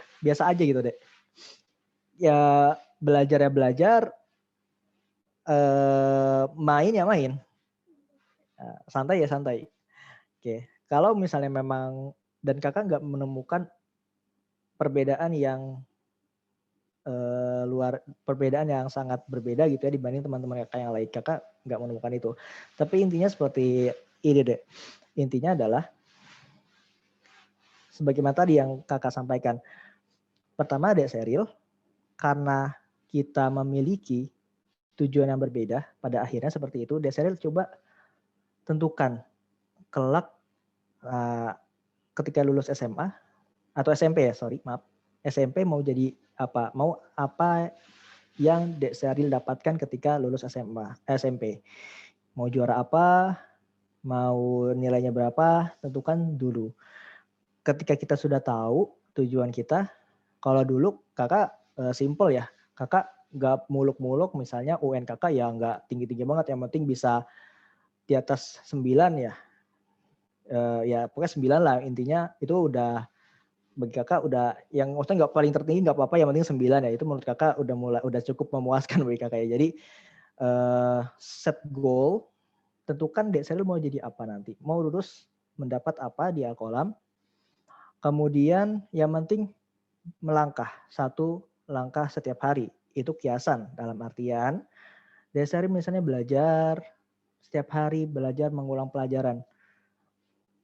gitu Dek. Ya belajar, main ya main. Santai ya santai. Oke, kalau misalnya memang dan kakak nggak menemukan perbedaan yang perbedaan yang sangat berbeda gitu ya dibanding teman-teman kakak yang lain, kakak nggak menemukan itu. Tapi intinya seperti ini deh. Intinya adalah sebagaimana tadi yang kakak sampaikan. Pertama Dek Seril, karena kita memiliki tujuan yang berbeda pada akhirnya seperti itu, Dek Seril coba tentukan kelak ketika lulus SMA atau SMP ya, SMP mau jadi apa? Mau apa yang Dek Seril dapatkan ketika lulus SMP? Mau juara apa? Mau nilainya berapa? Tentukan dulu. Ketika kita sudah tahu tujuan kita, kalau dulu kakak simple ya, kakak nggak muluk-muluk misalnya UN kakak ya nggak tinggi-tinggi banget, yang penting bisa di atas 9 ya. Ya pokoknya 9 lah, intinya itu udah bagi kakak udah yang maksudnya nggak paling tertinggi nggak apa-apa, yang penting 9 ya, itu menurut kakak udah cukup memuaskan bagi kakak ya. Jadi set goal, tentukan Dek Seril mau jadi apa nanti, mau lulus mendapat apa di Alkolam, kemudian yang penting melangkah satu langkah setiap hari, itu kiasan dalam artian Dek Seril misalnya belajar setiap hari, belajar mengulang pelajaran.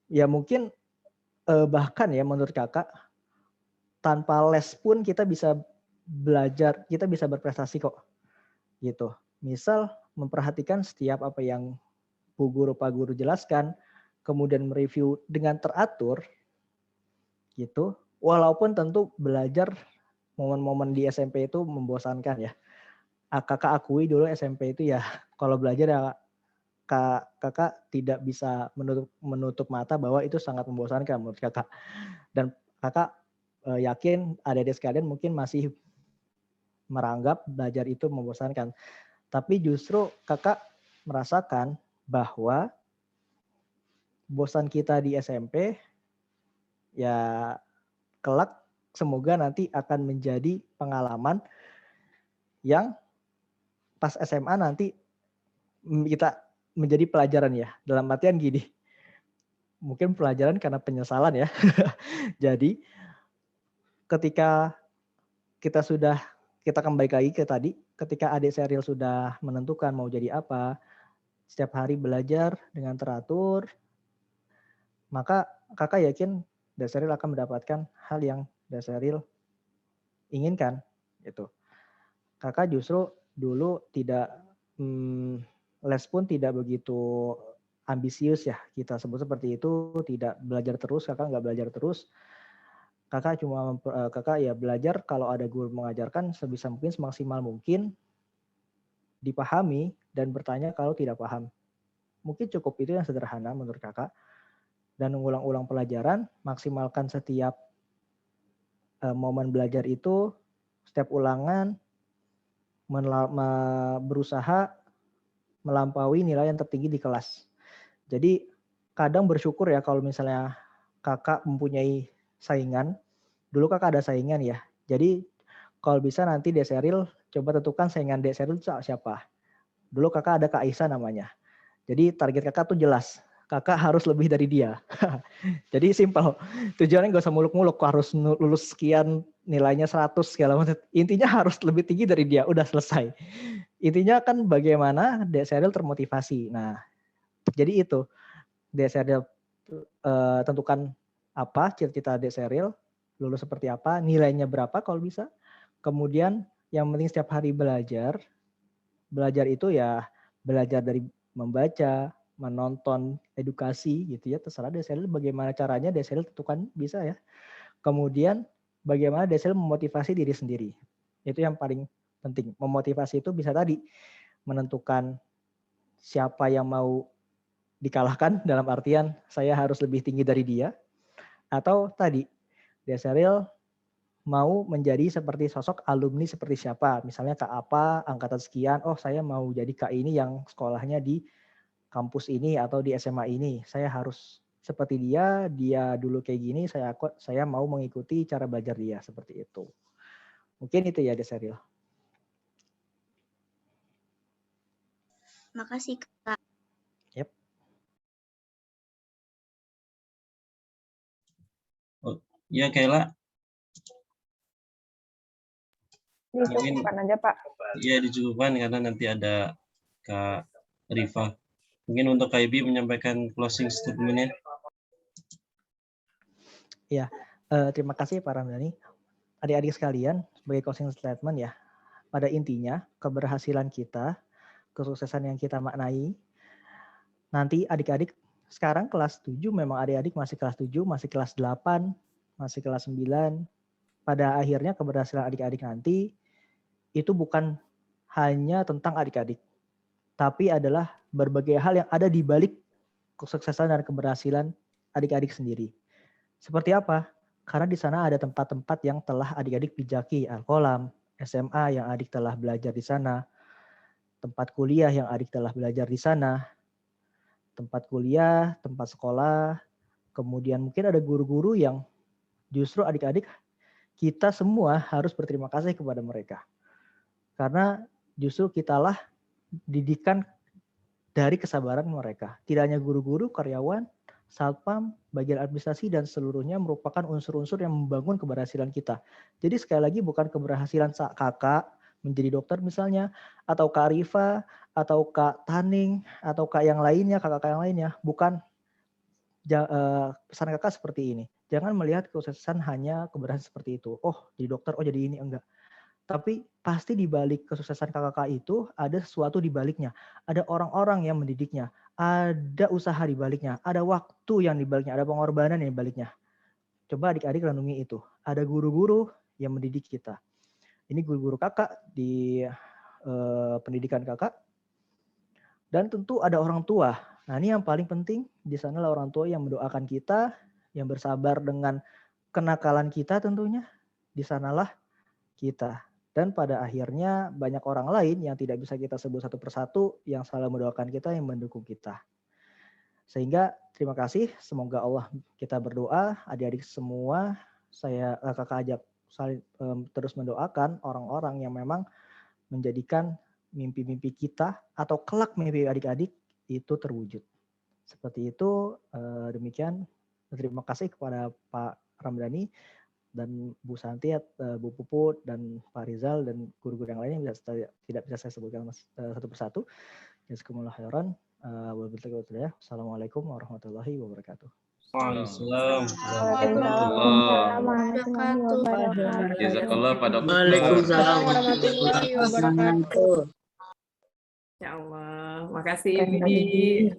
Ya mungkin bahkan ya menurut kakak tanpa les pun kita bisa belajar, kita bisa berprestasi kok. Gitu. Misal memperhatikan setiap apa yang Bu Guru Pak Guru jelaskan, kemudian mereview dengan teratur gitu. Walaupun tentu belajar momen-momen di SMP itu membosankan ya. Kakak akui dulu SMP itu ya kalau belajar ya kakak tidak bisa menutup mata bahwa itu sangat membosankan menurut kakak. Dan kakak yakin adik-adik sekalian mungkin masih meranggap belajar itu membosankan. Tapi justru kakak merasakan bahwa bosan kita di SMP ya kelak semoga nanti akan menjadi pengalaman yang pas SMA nanti kita menjadi pelajaran ya. Dalam artian gini, mungkin pelajaran karena penyesalan ya. Jadi ketika kita kembali lagi ke tadi, ketika adik Seril sudah menentukan mau jadi apa, setiap hari belajar dengan teratur, maka kakak yakin Dek Seril akan mendapatkan hal yang Dek Seril inginkan gitu. Kakak justru dulu tidak les pun tidak begitu ambisius ya, kita sebut seperti itu, tidak belajar terus, kakak nggak belajar terus. Kakak ya belajar kalau ada guru mengajarkan sebisa mungkin semaksimal mungkin dipahami dan bertanya kalau tidak paham. Mungkin cukup itu yang sederhana menurut kakak. Dan mengulang-ulang pelajaran, maksimalkan setiap momen belajar itu, setiap ulangan berusaha melampaui nilai yang tertinggi di kelas. Jadi kadang bersyukur ya kalau misalnya kakak mempunyai saingan. Dulu kakak ada saingan ya. Jadi kalau bisa nanti Deseril coba tentukan saingan Deseril siapa. Dulu kakak ada Kak Aisyah namanya. Jadi target kakak tuh jelas. Kakak harus lebih dari dia. Jadi simpel. Tujuannya gak usah muluk-muluk. Harus lulus sekian, nilainya 100 segala macam. Intinya harus lebih tinggi dari dia. Udah selesai. Intinya kan bagaimana Deseril termotivasi. Nah, jadi itu. Deseril tentukan apa cita-cita Deseril. Lulus seperti apa. Nilainya berapa kalau bisa. Kemudian yang penting setiap hari belajar. Belajar itu ya belajar dari membaca, menonton, edukasi gitu ya, terserah Deseril bagaimana caranya Deseril tentukan bisa ya. Kemudian bagaimana Deseril memotivasi diri sendiri. Itu yang paling penting. Memotivasi itu bisa tadi menentukan siapa yang mau dikalahkan dalam artian saya harus lebih tinggi dari dia, atau tadi Deseril mau menjadi seperti sosok alumni seperti siapa, misalnya Kak apa angkatan sekian, oh saya mau jadi Kak ini yang sekolahnya di kampus ini atau di SMA ini, saya harus seperti dia dulu kayak gini, saya mau mengikuti cara belajar dia seperti itu. Mungkin itu ya Deseril. Makasih Kak. Yep. Oh, ya Kayla. Dicukupkan aja Pak. Iya dicukupkan karena nanti ada Kak Rifa. Mungkin untuk Kak Ibi menyampaikan closing statement-nya. Ya, terima kasih Pak Ramdhani. Adik-adik sekalian, sebagai closing statement ya, pada intinya keberhasilan kita, kesuksesan yang kita maknai, nanti adik-adik sekarang kelas 7 memang adik-adik masih kelas 7, masih kelas 8, masih kelas 9. Pada akhirnya keberhasilan adik-adik nanti itu bukan hanya tentang adik-adik, tapi adalah berbagai hal yang ada di balik kesuksesan dan keberhasilan adik-adik sendiri. Seperti apa? Karena di sana ada tempat-tempat yang telah adik-adik pijaki, Al-Qolam, SMA yang adik telah belajar di sana, tempat kuliah yang adik telah belajar di sana, tempat kuliah, tempat sekolah, kemudian mungkin ada guru-guru yang justru adik-adik kita semua harus berterima kasih kepada mereka. Karena justru kitalah didikan dari kesabaran mereka. Tidak hanya guru-guru, karyawan, satpam, bagian administrasi, dan seluruhnya merupakan unsur-unsur yang membangun keberhasilan kita. Jadi sekali lagi bukan keberhasilan kakak menjadi dokter misalnya, atau Kak Rifa, atau Kak Taning, atau Kak yang lainnya, kakak-kakak yang lainnya. Bukan pesan kakak seperti ini. Jangan melihat kesuksesan hanya keberhasilan seperti itu. Oh jadi dokter, oh jadi ini, enggak. Tapi pasti di balik kesuksesan kakak itu ada sesuatu di baliknya. Ada orang-orang yang mendidiknya. Ada usaha di baliknya. Ada waktu yang di baliknya. Ada pengorbanan yang di baliknya. Coba adik-adik renungi itu. Ada guru-guru yang mendidik kita. Ini guru-guru kakak di pendidikan kakak. Dan tentu ada orang tua. Nah ini yang paling penting. Di sanalah orang tua yang mendoakan kita. Yang bersabar dengan kenakalan kita tentunya. Di sanalah kita. Dan pada akhirnya banyak orang lain yang tidak bisa kita sebut satu persatu yang selalu mendoakan kita, yang mendukung kita. Sehingga terima kasih, semoga Allah, kita berdoa, adik-adik semua, kakak ajak terus mendoakan orang-orang yang memang menjadikan mimpi-mimpi kita atau kelak mimpi adik-adik itu terwujud. Seperti itu, demikian. Terima kasih kepada Pak Ramdhani dan Bu Santi, Bu Puput, dan Pak Rizal, dan guru-guru yang lainnya tidak bisa saya sebutkan satu persatu. Jazakumullah khairan. Assalamualaikum warahmatullahi wabarakatuh. Waalaikumsalam. Jazakallah Pak Dokter. Waalaikumsalam warahmatullahi wabarakatuh. Ya Allah, makasih Ibi.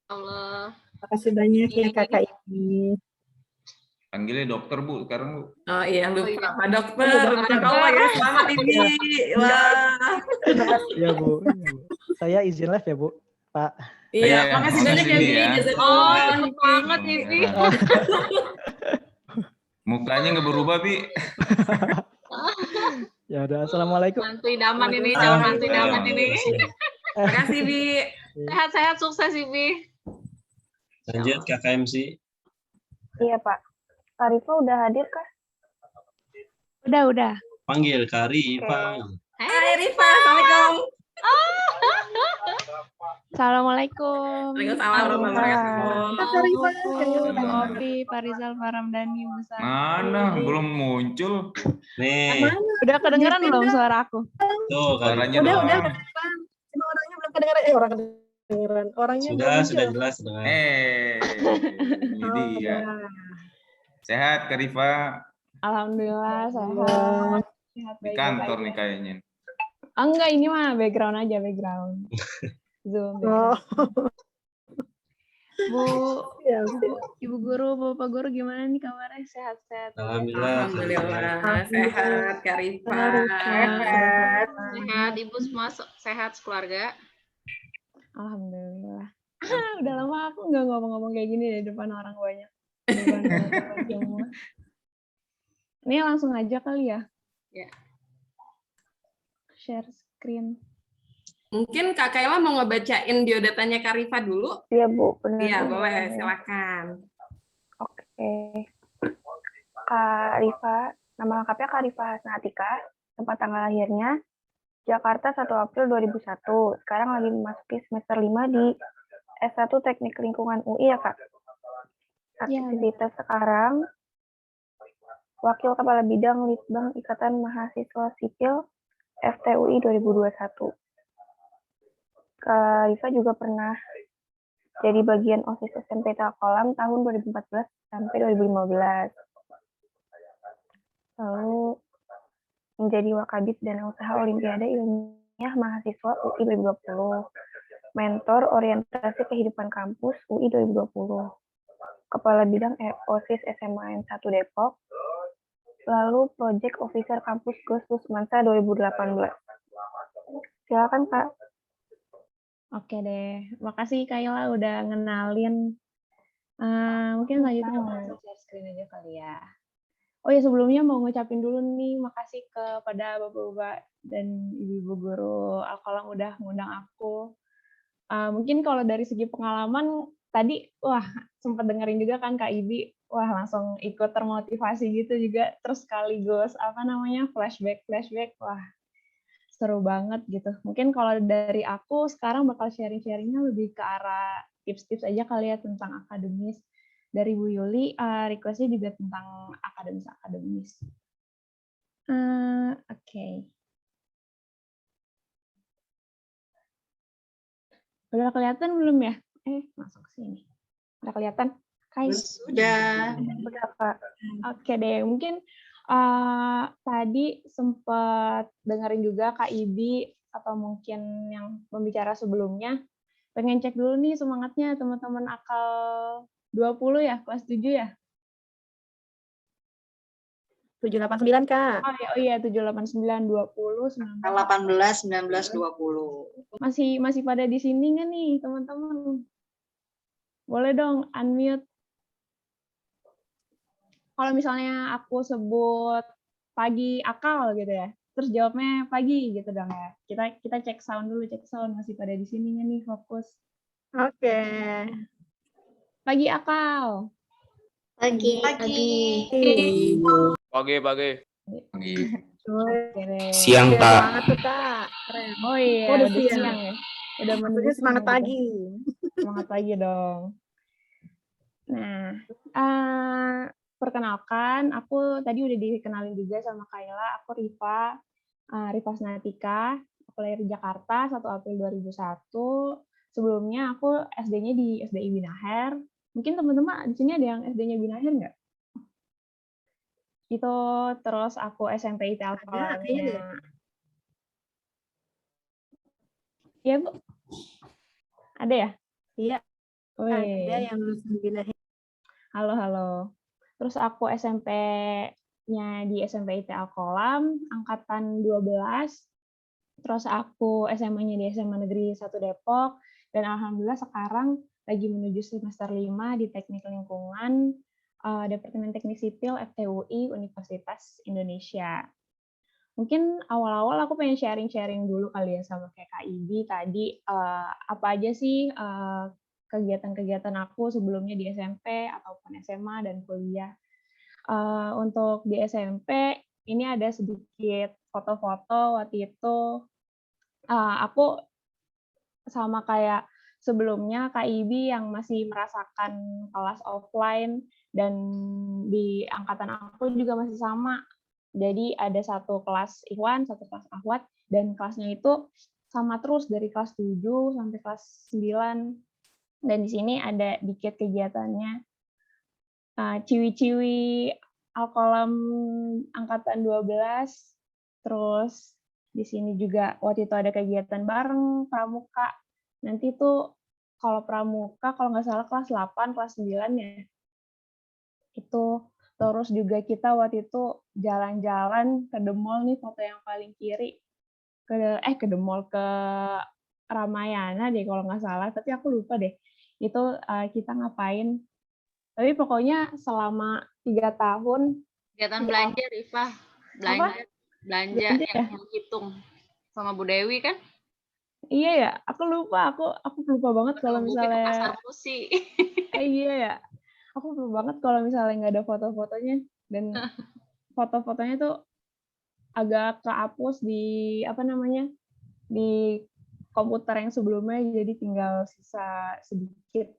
Allah. Makasih banyak ya Kakak Ibi. Panggilnya dokter, Bu, sekarang, Bu. Oh iya, lupa. iya. Pak Dokter. Masya Allah ya, selamat Ibi. Wah. Iya Bu. Saya izin live ya Bu, Pak. Iya, Iya, makasih makasih, banyak ya, Bi, Bi. ya. Jazakallah. Cepet banget nih, Bi. Mukanya nggak berubah, Bi. Ya udah, assalamualaikum. Mantu idaman ini, calon mantu idaman ini. Makasih, Bi. Sehat-sehat, sukses, Bi. Lanjut Kakak MC. Iya Pak. Kak Rifa udah hadir kah? Udah. Panggil Kak Rifa. Hai Rifa, Assalamualaikum. Assalamualaikum. Waalaikumsalam warahmatullahi wabarakatuh. Kopi, Pak Rizal, Pak Ramdhani, Musa. Mana? Belum muncul. Nih, Udah kedengeran belum suara aku? tuh Kak Suaranya Rifa. Udah doang. kedengeran. Cuma orangnya belum kedengeran. Orang kedengeran. Orangnya belum Sudah muncul. jelas dengar. Ini dia. Sehat, Kak Rifa. Alhamdulillah sehat. Sehat Di baik-baik kantor aja. nih kayaknya. Enggak, ini mah background aja, background. Zoom. Oh, Bu, ya. Ibu Guru, Bapak Guru gimana nih kabarnya? Sehat-sehat? Alhamdulillah. Alhamdulillah, sehat Kak Rifa. Sehat. Sehat, Ibu semua sehat sekeluarga. Alhamdulillah. Udah lama aku nggak ngomong-ngomong kayak gini di depan orang banyak. Di depan teman-teman semua. Ini langsung aja kali ya? Ya. Share screen. Mungkin Kak Kayla mau ngebacain biodatanya Kak Rifa dulu? Iya Bu, benar. Iya, boleh. Silakan. Oke. Kak Rifa, nama lengkapnya Kak Rifa Hasnatika, tempat tanggal lahirnya Jakarta 1 April 2001. Sekarang lagi memasuki semester 5 di S1 Teknik Lingkungan UI ya Kak. Aktivitas sekarang Wakil Kepala Bidang Litbang Ikatan Mahasiswa Sipil FTUI 2021. Kak Rifa juga pernah jadi bagian OSIS SMP Telkom tahun 2014 sampai 2015. Lalu menjadi Wakabid Dana Usaha Olimpiade Ilmiah Mahasiswa UI 2020. Mentor Orientasi Kehidupan Kampus UI 2020. Kepala Bidang OSIS SMA N1 Depok. Lalu Project Officer Kampus GOS Wismansa 2018. Silakan Kak. Oke deh, makasih Kayla udah ngenalin. Mungkin selanjutnya langsung share screen aja kali ya. Oh ya, sebelumnya mau ngucapin dulu nih, makasih kepada Bapak-Bapak dan Ibu-Ibu Guru Alkolam udah ngundang aku. Mungkin kalau dari segi pengalaman, tadi wah sempat dengerin juga kan Kak Ibi, wah langsung ikut termotivasi gitu juga, terus sekaligus flashback, wah seru banget gitu. Mungkin kalau dari aku sekarang bakal sharing-sharingnya lebih ke arah tips-tips aja kali ya tentang akademis. Dari Bu Yuli, request-nya juga tentang akademis. Oke. Udah kelihatan belum ya? Masuk ke sini. Udah kelihatan? Sudah. Udah Kak. Oke deh, mungkin tadi sempat dengerin juga Kak Ibi atau mungkin yang pembicara sebelumnya, pengen cek dulu nih semangatnya teman-teman akal 20 ya, kelas 7 ya? 789 Kak. Oh iya, 789, 20, 19. 18, 19, 20. Masih pada di sini nggak nih teman-teman? Boleh dong unmute. Kalau misalnya aku sebut pagi akal gitu ya, terus jawabnya pagi gitu dong ya. Kita cek sound dulu, masih pada di sini nggak nih, fokus. Oke. Pagi akal. Pagi. Pagi. Oke deh. Siang, Keren Kak. banget tuh Kak. Keren. Oh iya, Udah udah siang. siang ya. Udah menuju Maksudnya semangat siang gitu. pagi. Semangat pagi dong. Nah, perkenalkan, aku tadi udah dikenalin juga sama Kayla. Aku Rifa Hasnatika. Aku lahir di Jakarta 1 April 2001. Sebelumnya aku SD-nya di SDI Binaher. Mungkin teman-teman di sini ada yang SD-nya Binaher nggak? Itu terus aku SMP Telkomnya. Iya, Bu. Ada ya? Iya. Ada Wih, yang lulus 9. halo, halo. Terus aku SMP-nya di SMP IT Alkolam, angkatan 12. Terus aku SMA-nya di SMA Negeri 1 Depok. Dan alhamdulillah sekarang lagi menuju semester 5 di Teknik Lingkungan, Departemen Teknik Sipil FTUI Universitas Indonesia. Mungkin awal-awal aku pengen sharing-sharing dulu kali ya sama kayak Kak Ibi tadi, apa aja sih kegiatan-kegiatan aku sebelumnya di SMP ataupun SMA dan kuliah. Untuk di SMP ini ada sedikit foto-foto waktu itu aku sama kayak sebelumnya Kak Ibi yang masih merasakan kelas offline dan di angkatan aku juga masih sama. Jadi ada satu kelas Ikhwan, satu kelas Ahwat, dan kelasnya itu sama terus dari kelas 7 sampai kelas 9. Dan di sini ada dikit kegiatannya. Ciwi-ciwi Alkolam angkatan 12. Terus di sini juga waktu itu ada kegiatan bareng pramuka. Nanti tuh kalau pramuka kalau nggak salah kelas 8, kelas 9 ya. Itu terus juga kita waktu itu jalan-jalan ke The Mall nih, foto yang paling kiri. Ke The Mall, ke Ramayana deh kalau nggak salah, tapi aku lupa deh. Itu kita ngapain. Tapi pokoknya selama 3 tahun. Kegiatan ya, belanja, Rifah. Belanja Belanja yang ya? hitung sama Bu Dewi kan? Iya ya, aku lupa banget kalau Ke misalnya pasar Musi. iya ya. Aku lupa banget kalau misalnya nggak ada foto-fotonya, dan foto-fotonya tuh agak kehapus di di komputer yang sebelumnya, jadi tinggal sisa sedikit.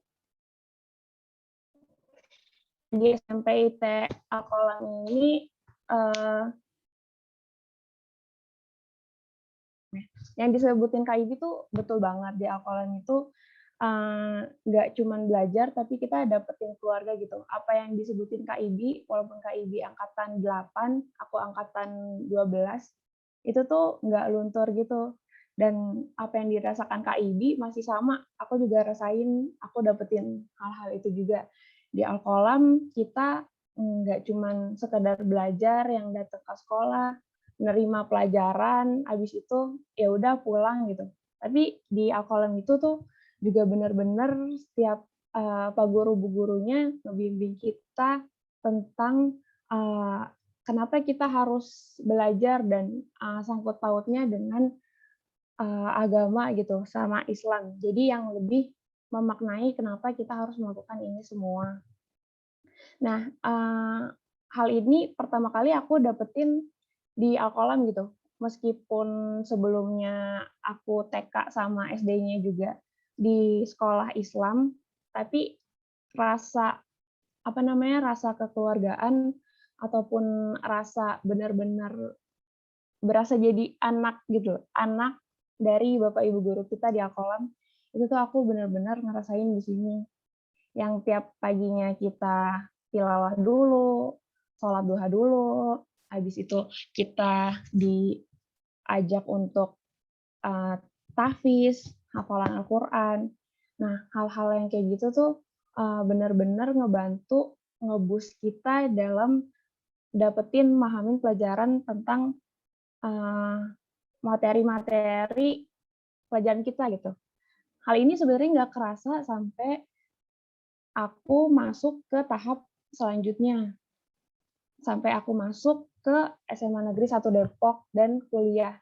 Di SMP IT Alkolam ini yang disebutin Kak Ibi tuh betul banget. Di Alkolam itu nggak cuman belajar, tapi kita dapetin keluarga gitu. Apa yang disebutin Kak Ibi, walaupun Kak Ibi angkatan 8, aku angkatan 12, itu tuh nggak luntur gitu. Dan apa yang dirasakan Kak Ibi masih sama, aku juga rasain, aku dapetin hal-hal itu juga. Di Alkolam kita nggak cuman sekedar belajar yang datang ke sekolah, nerima pelajaran, habis itu ya udah pulang gitu. Tapi di Alkolam itu tuh juga benar-benar setiap Pak Guru-Bu gurunya ngebimbing kita tentang kenapa kita harus belajar dan sangkut pautnya dengan agama gitu sama Islam. Jadi yang lebih memaknai kenapa kita harus melakukan ini semua. Nah, hal ini pertama kali aku dapetin di Alkolam gitu. Meskipun sebelumnya aku TK sama SD-nya juga di sekolah Islam, tapi rasa rasa kekeluargaan ataupun rasa benar-benar berasa jadi anak gitu, anak dari Bapak Ibu guru kita di Alkolam, itu tuh aku benar-benar ngerasain di sini. Yang tiap paginya kita tilawah dulu, sholat duha dulu, habis itu kita diajak untuk tahfiz, hafalan Al-Quran. Nah, hal-hal yang kayak gitu tuh benar-benar ngebantu nge-boost kita dalam dapetin mahamin pelajaran tentang materi-materi pelajaran kita gitu. Hal ini sebenarnya nggak kerasa sampai aku masuk ke tahap selanjutnya. Sampai aku masuk ke SMA Negeri 1 Depok dan kuliah.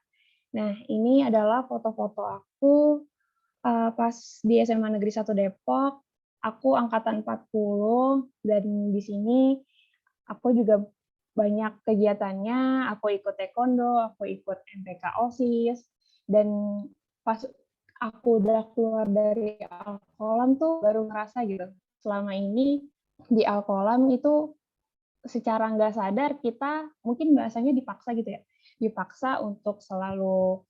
Nah, ini adalah foto-foto aku pas di SMA Negeri 1 Depok. Aku angkatan 40, dan di sini aku juga banyak kegiatannya. Aku ikut taekwondo, aku ikut MPK OSIS, dan pas aku udah keluar dari Alkolam tuh baru ngerasa gitu. Selama ini di Alkolam itu secara nggak sadar kita mungkin bahasanya dipaksa gitu ya, dipaksa untuk selalu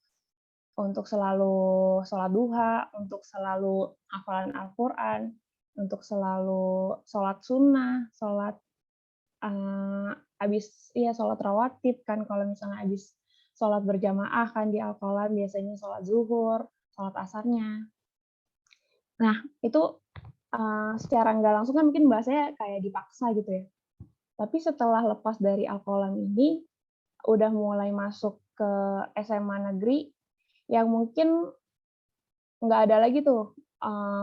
sholat duha, untuk selalu hafalan Al-Quran, untuk selalu sholat sunnah, sholat sholat rawatib kan, kalau misalnya habis sholat berjamaah kan di Alkolam biasanya sholat zuhur, sholat asarnya. Nah, itu secara nggak langsung kan mungkin bahasanya kayak dipaksa gitu ya. Tapi setelah lepas dari Alkolam ini, udah mulai masuk ke SMA negeri, yang mungkin nggak ada lagi tuh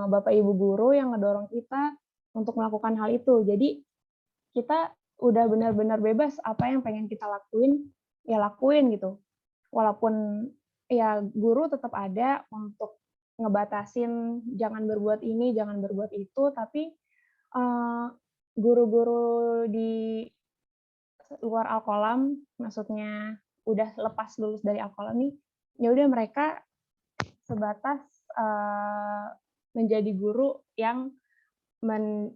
Bapak Ibu guru yang ngedorong kita untuk melakukan hal itu. Jadi kita udah benar-benar bebas apa yang pengen kita lakuin, ya lakuin gitu. Walaupun ya guru tetap ada untuk ngebatasin jangan berbuat ini, jangan berbuat itu, tapi guru-guru di luar Alkolam, maksudnya udah lepas lulus dari Alkolam nih, ya udah mereka sebatas menjadi guru yang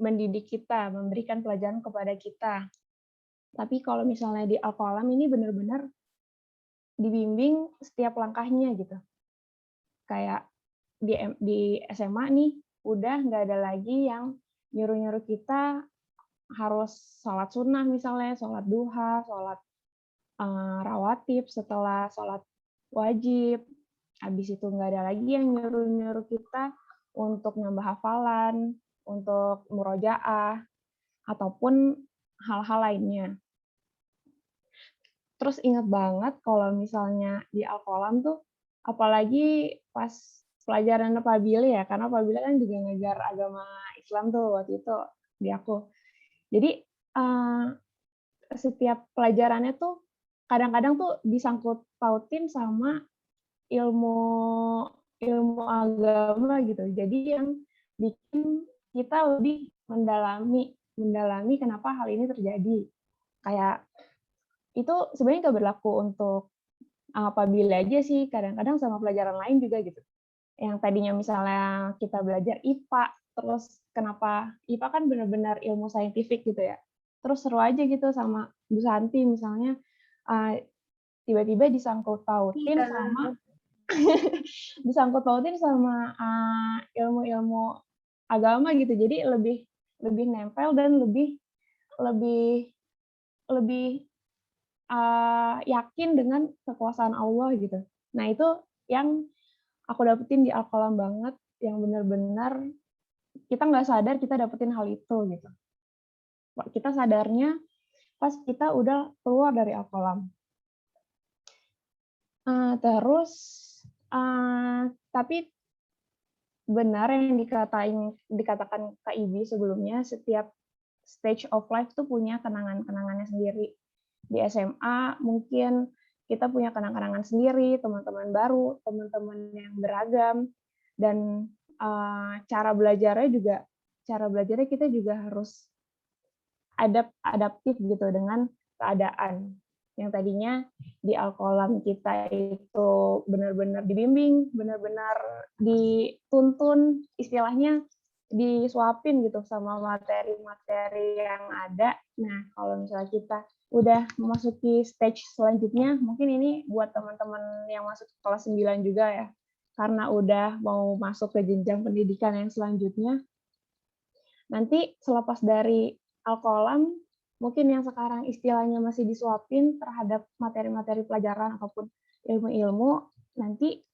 mendidik kita, memberikan pelajaran kepada kita. Tapi kalau misalnya di Alkolam ini benar-benar dibimbing setiap langkahnya gitu. Kayak di SMA nih, udah nggak ada lagi yang nyuruh-nyuruh kita harus sholat sunnah misalnya, sholat duha, sholat rawatib setelah sholat wajib. Habis itu nggak ada lagi yang nyuruh-nyuruh kita untuk nambah hafalan, untuk murojaah, ataupun hal-hal lainnya. Terus ingat banget kalau misalnya di Alkolam tuh, apalagi pas pelajaran Apabila ya, karena Apabila kan juga ngajar agama Islam tuh waktu itu di aku. Jadi setiap pelajarannya tuh kadang-kadang tuh disangkut pautin sama ilmu agama gitu. Jadi yang bikin kita lebih mendalami kenapa hal ini terjadi. Kayak itu sebenarnya nggak berlaku untuk Apabila aja sih, kadang-kadang sama pelajaran lain juga gitu. Yang tadinya misalnya kita belajar IPA, terus kenapa IPA kan benar-benar ilmu saintifik gitu ya. Terus seru aja gitu sama Bu Santi misalnya, tiba-tiba disangkut pautin sama ilmu-ilmu agama gitu. Jadi lebih nempel dan lebih yakin dengan kekuasaan Allah gitu. Nah itu yang aku dapetin di Alkolam banget, yang benar-benar kita nggak sadar kita dapetin hal itu gitu. Kita sadarnya pas kita udah keluar dari Alkolam. Tapi benar yang dikatakan Kak Ibi sebelumnya, setiap stage of life tuh punya kenangan-kenangannya sendiri. Di SMA mungkin kita punya kenang-kenangan sendiri, teman-teman baru, teman-teman yang beragam, dan cara belajarnya kita juga harus adaptif gitu dengan keadaan. Yang tadinya di Alkolam kita itu benar-benar dibimbing, benar-benar dituntun, istilahnya disuapin gitu sama materi-materi yang ada. Nah, kalau misalnya kita udah memasuki stage selanjutnya, mungkin ini buat teman-teman yang masuk kelas 9 juga ya, karena udah mau masuk ke jenjang pendidikan yang selanjutnya. Nanti selepas dari Alkolam, mungkin yang sekarang istilahnya masih disuapin terhadap materi-materi pelajaran ataupun ilmu-ilmu, nanti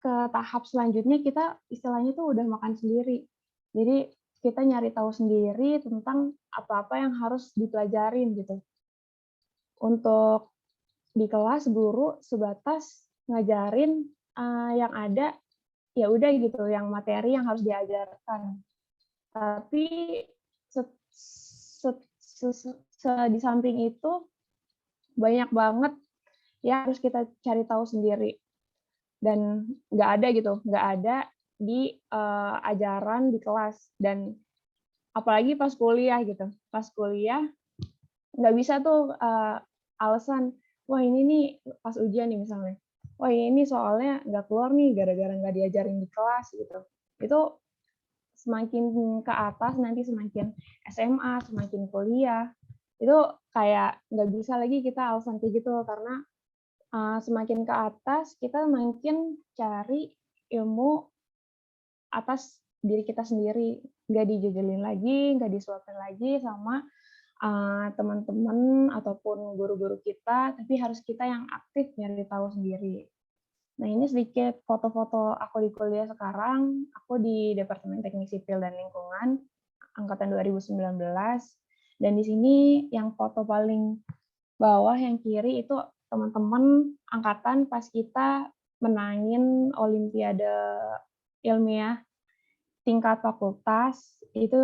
ke tahap selanjutnya kita istilahnya tuh udah makan sendiri. Jadi kita nyari tahu sendiri tentang apa-apa yang harus dipelajarin gitu. Untuk di kelas guru sebatas ngajarin yang ada, ya udah gitu, yang materi yang harus diajarkan. Tapi di samping itu banyak banget yang harus kita cari tahu sendiri. Dan nggak ada di ajaran di kelas. Dan apalagi pas kuliah gitu, pas kuliah nggak bisa tuh alasan, wah ini nih pas ujian nih misalnya, wah ini soalnya nggak keluar nih gara-gara nggak diajarin di kelas gitu. Itu semakin ke atas nanti semakin SMA, semakin kuliah, itu kayak nggak bisa lagi kita alasan kayak gitu, karena semakin ke atas kita makin cari ilmu atas diri kita sendiri, nggak dijajalin lagi, nggak disuapin lagi sama teman-teman ataupun guru-guru kita, tapi harus kita yang aktif nyari tahu sendiri. Nah, ini sedikit foto-foto aku di kuliah sekarang. Aku di Departemen Teknik Sipil dan Lingkungan, angkatan 2019. Dan di sini yang foto paling bawah yang kiri itu teman-teman angkatan pas kita menangin Olimpiade Ilmiah tingkat fakultas, itu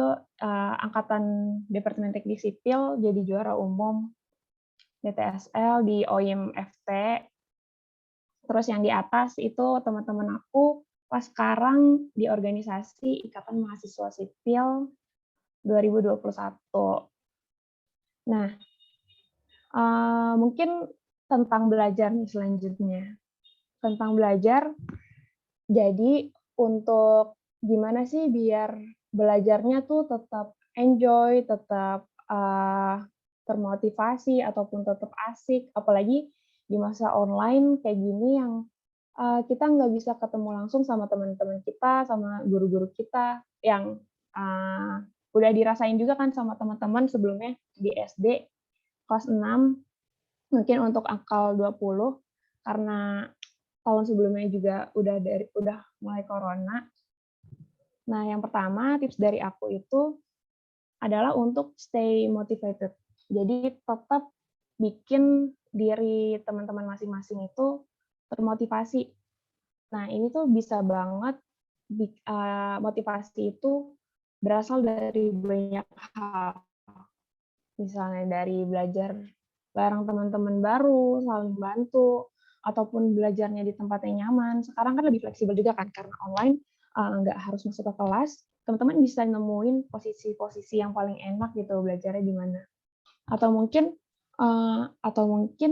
angkatan Departemen Teknik Sipil jadi juara umum DTSL di OIM-FT. Terus yang di atas itu teman-teman aku pas sekarang di organisasi Ikatan Mahasiswa Sipil 2021. Nah, mungkin tentang belajar nih selanjutnya. Tentang belajar, jadi untuk gimana sih biar belajarnya tuh tetap enjoy, tetap termotivasi, ataupun tetap asik, apalagi di masa online kayak gini yang kita nggak bisa ketemu langsung sama teman-teman kita, sama guru-guru kita yang udah dirasain juga kan sama teman-teman sebelumnya di SD kelas 6, mungkin untuk akal 20, karena tahun sebelumnya juga udah mulai corona. Nah, yang pertama tips dari aku itu adalah untuk stay motivated. Jadi tetap bikin diri teman-teman masing-masing itu termotivasi. Nah, ini tuh bisa banget motivasi itu berasal dari banyak hal. Misalnya dari belajar bareng teman-teman baru, saling bantu, ataupun belajarnya di tempat yang nyaman. Sekarang kan lebih fleksibel juga kan, karena online nggak harus masuk ke kelas, teman-teman bisa nemuin posisi-posisi yang paling enak gitu belajarnya di mana. Atau mungkin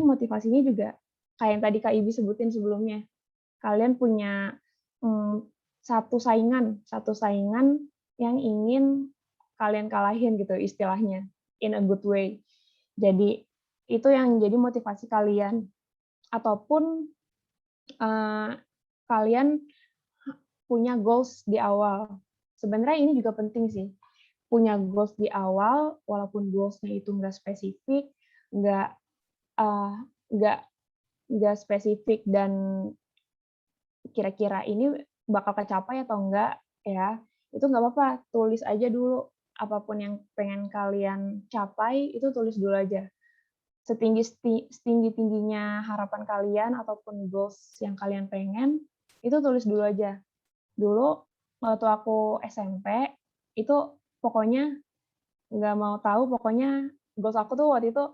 motivasinya juga kayak yang tadi Kak Ibi sebutin sebelumnya. Kalian punya satu saingan yang ingin kalian kalahin gitu istilahnya, in a good way. Jadi itu yang jadi motivasi kalian. Ataupun kalian punya goals di awal. Sebenarnya ini juga penting sih. Punya goals di awal, walaupun goals-nya itu nggak spesifik, nggak spesifik dan kira-kira ini bakal kecapai atau enggak ya, itu nggak apa-apa, tulis aja dulu apapun yang pengen kalian capai, itu tulis dulu aja. Setinggi-tingginya harapan kalian ataupun goals yang kalian pengen, itu tulis dulu aja. Dulu waktu aku SMP, itu pokoknya nggak mau tahu, pokoknya goals aku tuh waktu itu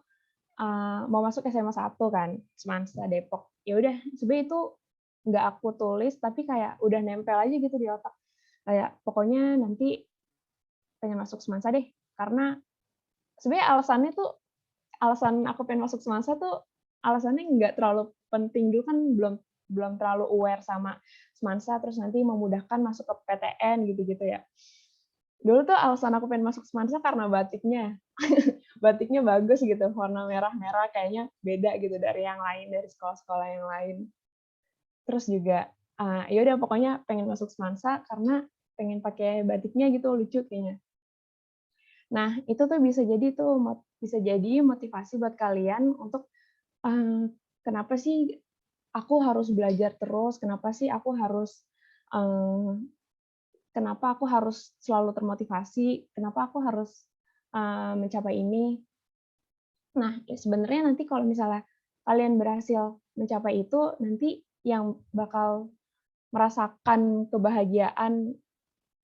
mau masuk SMA 1 kan, Semansa Depok. Ya udah, sebenarnya itu nggak aku tulis, tapi kayak udah nempel aja gitu di otak. Kayak pokoknya nanti pengen masuk Semansa deh, karena sebenarnya alasan aku pengen masuk Semansa tuh alasannya nggak terlalu penting dulu kan, belum terlalu aware sama Semansa, terus nanti memudahkan masuk ke PTN gitu-gitu ya. Dulu tuh alasan aku pengen masuk Semansa karena batiknya. Batiknya bagus gitu, warna merah-merah, kayaknya beda gitu dari yang lain, dari sekolah-sekolah yang lain. Terus juga, ya udah pokoknya pengen masuk Semansa karena pengen pakai batiknya gitu, lucu kayaknya. Nah, itu tuh bisa jadi motivasi buat kalian untuk kenapa sih aku harus belajar terus, kenapa aku harus selalu termotivasi, kenapa aku harus mencapai ini. Nah, sebenarnya nanti kalau misalnya kalian berhasil mencapai itu, nanti yang bakal merasakan kebahagiaan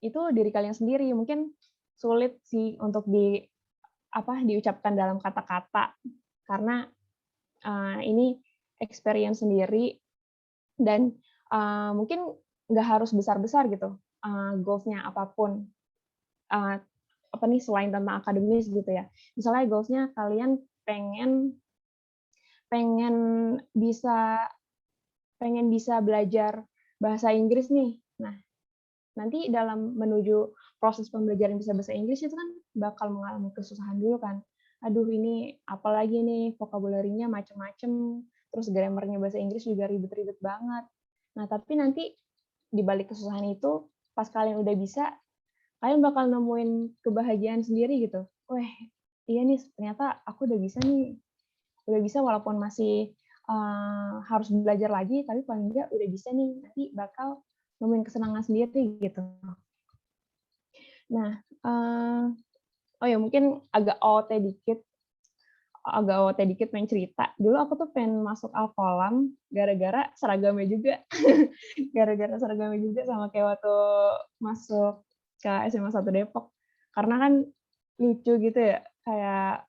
itu diri kalian sendiri. Mungkin sulit sih untuk diucapkan dalam kata-kata, karena ini experience sendiri, dan mungkin nggak harus besar-besar gitu goals-nya apapun. Selain tentang akademis gitu ya. Misalnya goals-nya kalian pengen bisa belajar bahasa Inggris nih. Nah, nanti dalam menuju proses pembelajaran bisa bahasa Inggris itu kan bakal mengalami kesusahan dulu kan. Aduh, ini apalagi nih, vocabulary-nya macem-macem, terus grammar-nya bahasa Inggris juga ribet-ribet banget. Nah, tapi nanti di balik kesusahan itu, pas kalian udah bisa, kalian bakal nemuin kebahagiaan sendiri gitu. Wah, iya nih, ternyata aku udah bisa nih. Udah bisa walaupun masih harus belajar lagi, tapi paling enggak udah bisa nih, nanti bakal nemuin kesenangan sendiri gitu. Nah, oh ya mungkin agak OOT dikit pengen cerita. Dulu aku tuh pengen masuk Alkolam gara-gara seragamnya juga. Gara-gara seragamnya juga sama kayak waktu masuk ke SMA 1 Depok. Karena kan lucu gitu ya, kayak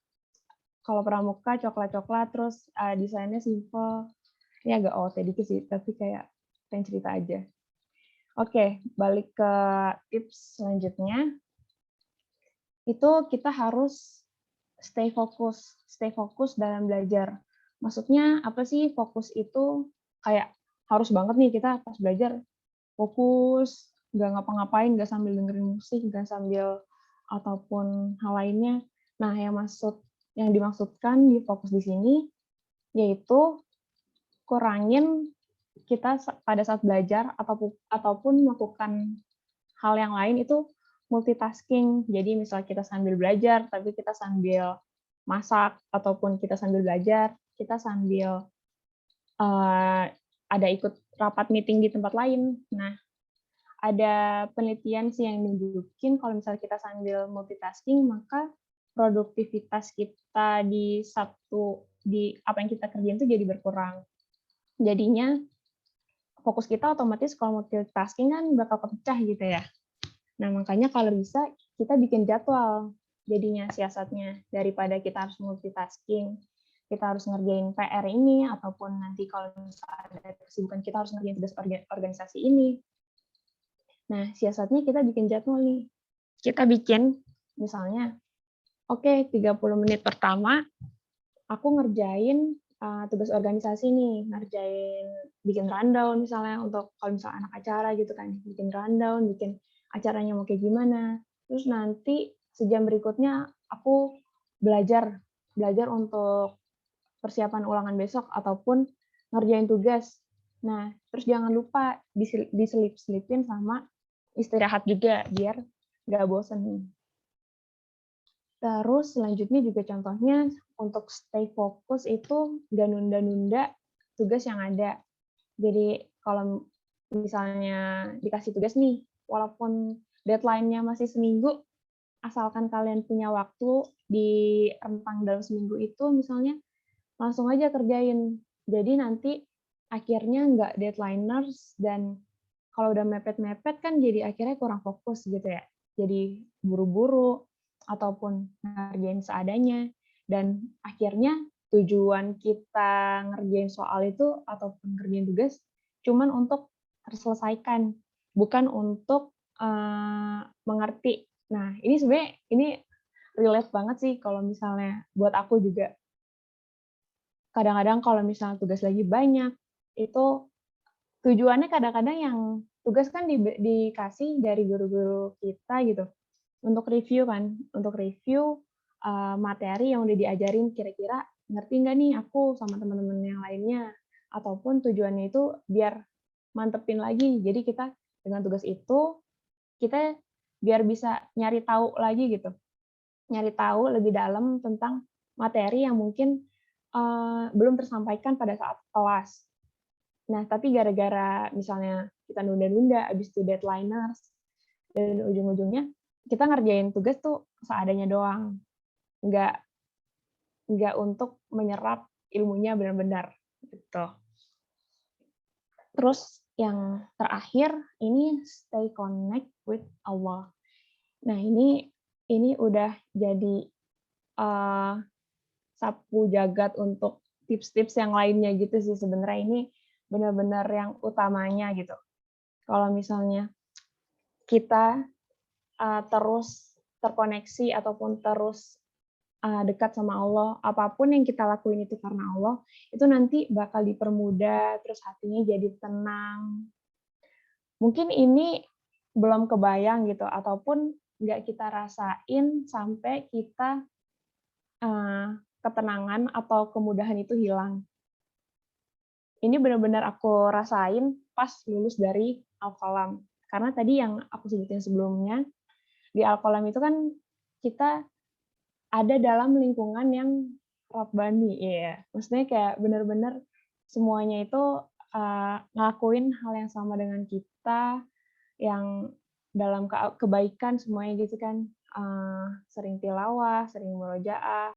kalau pramuka coklat-coklat terus desainnya simple. Ini agak OOT dikit sih, tapi kayak pengen cerita aja. Oke, balik ke tips selanjutnya. Itu kita harus stay fokus dalam belajar. Maksudnya apa sih fokus itu? Kayak harus banget nih kita pas belajar fokus, nggak ngapa-ngapain, nggak sambil dengerin musik, nggak sambil ataupun hal lainnya. Nah, yang dimaksudkan di fokus di sini yaitu kurangin kita pada saat belajar ataupun melakukan hal yang lain itu multitasking. Jadi misal kita sambil belajar, tapi kita sambil masak, ataupun kita sambil belajar, kita sambil ada ikut rapat meeting di tempat lain. Nah, ada penelitian sih yang nunjukin kalau misalnya kita sambil multitasking, maka produktivitas kita di apa yang kita kerjain itu jadi berkurang. Jadinya fokus kita otomatis kalau multitasking kan bakal kepecah gitu ya. Nah, makanya kalau bisa kita bikin jadwal jadinya siasatnya, daripada kita harus multitasking, kita harus ngerjain PR ini, ataupun nanti kalau misalnya ada kesibukan kita harus ngerjain tugas organisasi ini. Nah, siasatnya kita bikin jadwal nih. Kita bikin misalnya, oke, 30 menit pertama aku ngerjain tugas organisasi nih, bikin rundown misalnya untuk kalau misalnya anak acara gitu kan, bikin rundown, bikin acaranya mau kayak gimana. Terus nanti sejam berikutnya aku belajar untuk persiapan ulangan besok ataupun ngerjain tugas. Nah, terus jangan lupa diselip-selipin sama istirahat juga biar nggak bosen. Terus selanjutnya juga contohnya untuk stay fokus itu nggak nunda-nunda tugas yang ada. Jadi kalau misalnya dikasih tugas nih, walaupun deadline-nya masih seminggu, asalkan kalian punya waktu di rentang dalam seminggu itu misalnya, langsung aja kerjain. Jadi nanti akhirnya nggak deadliners, dan kalau udah mepet-mepet kan jadi akhirnya kurang fokus gitu ya. Jadi buru-buru ataupun ngerjain seadanya, dan akhirnya tujuan kita ngerjain soal itu ataupun ngerjain tugas cuman untuk terselesaikan, bukan untuk mengerti. Nah, ini sebenarnya ini relate banget sih kalau misalnya buat aku juga. Kadang-kadang kalau misalnya tugas lagi banyak, itu tujuannya kadang-kadang yang tugas kan dikasih dari guru-guru kita gitu untuk review kan, untuk review materi yang udah diajarin, kira-kira ngerti nggak nih aku sama teman-teman yang lainnya, ataupun tujuannya itu biar mantepin lagi. Jadi kita dengan tugas itu kita biar bisa nyari tahu lagi gitu, nyari tahu lebih dalam tentang materi yang mungkin belum tersampaikan pada saat kelas. Nah, tapi gara-gara misalnya kita nunda-nunda, abis itu deadliners, dan ujung-ujungnya kita ngerjain tugas tuh seadanya doang, nggak untuk menyerap ilmunya benar-benar gitu. Terus yang terakhir ini stay connect with Allah. Nah, ini udah jadi sapu jagat untuk tips-tips yang lainnya gitu sih sebenarnya. Ini benar-benar yang utamanya gitu. Kalau misalnya kita terus terkoneksi ataupun terus dekat sama Allah, apapun yang kita lakuin itu karena Allah, itu nanti bakal dipermudah, terus hatinya jadi tenang. Mungkin ini belum kebayang gitu, ataupun nggak kita rasain sampai kita ketenangan atau kemudahan itu hilang. Ini benar-benar aku rasain pas lulus dari Alkolam. Karena tadi yang aku sebutin sebelumnya, di Alkolam itu kan kita ada dalam lingkungan yang Rabbani, ya. Maksudnya kayak benar-benar semuanya itu ngelakuin hal yang sama dengan kita, yang dalam kebaikan semuanya gitu kan, sering tilawah, sering murojaah,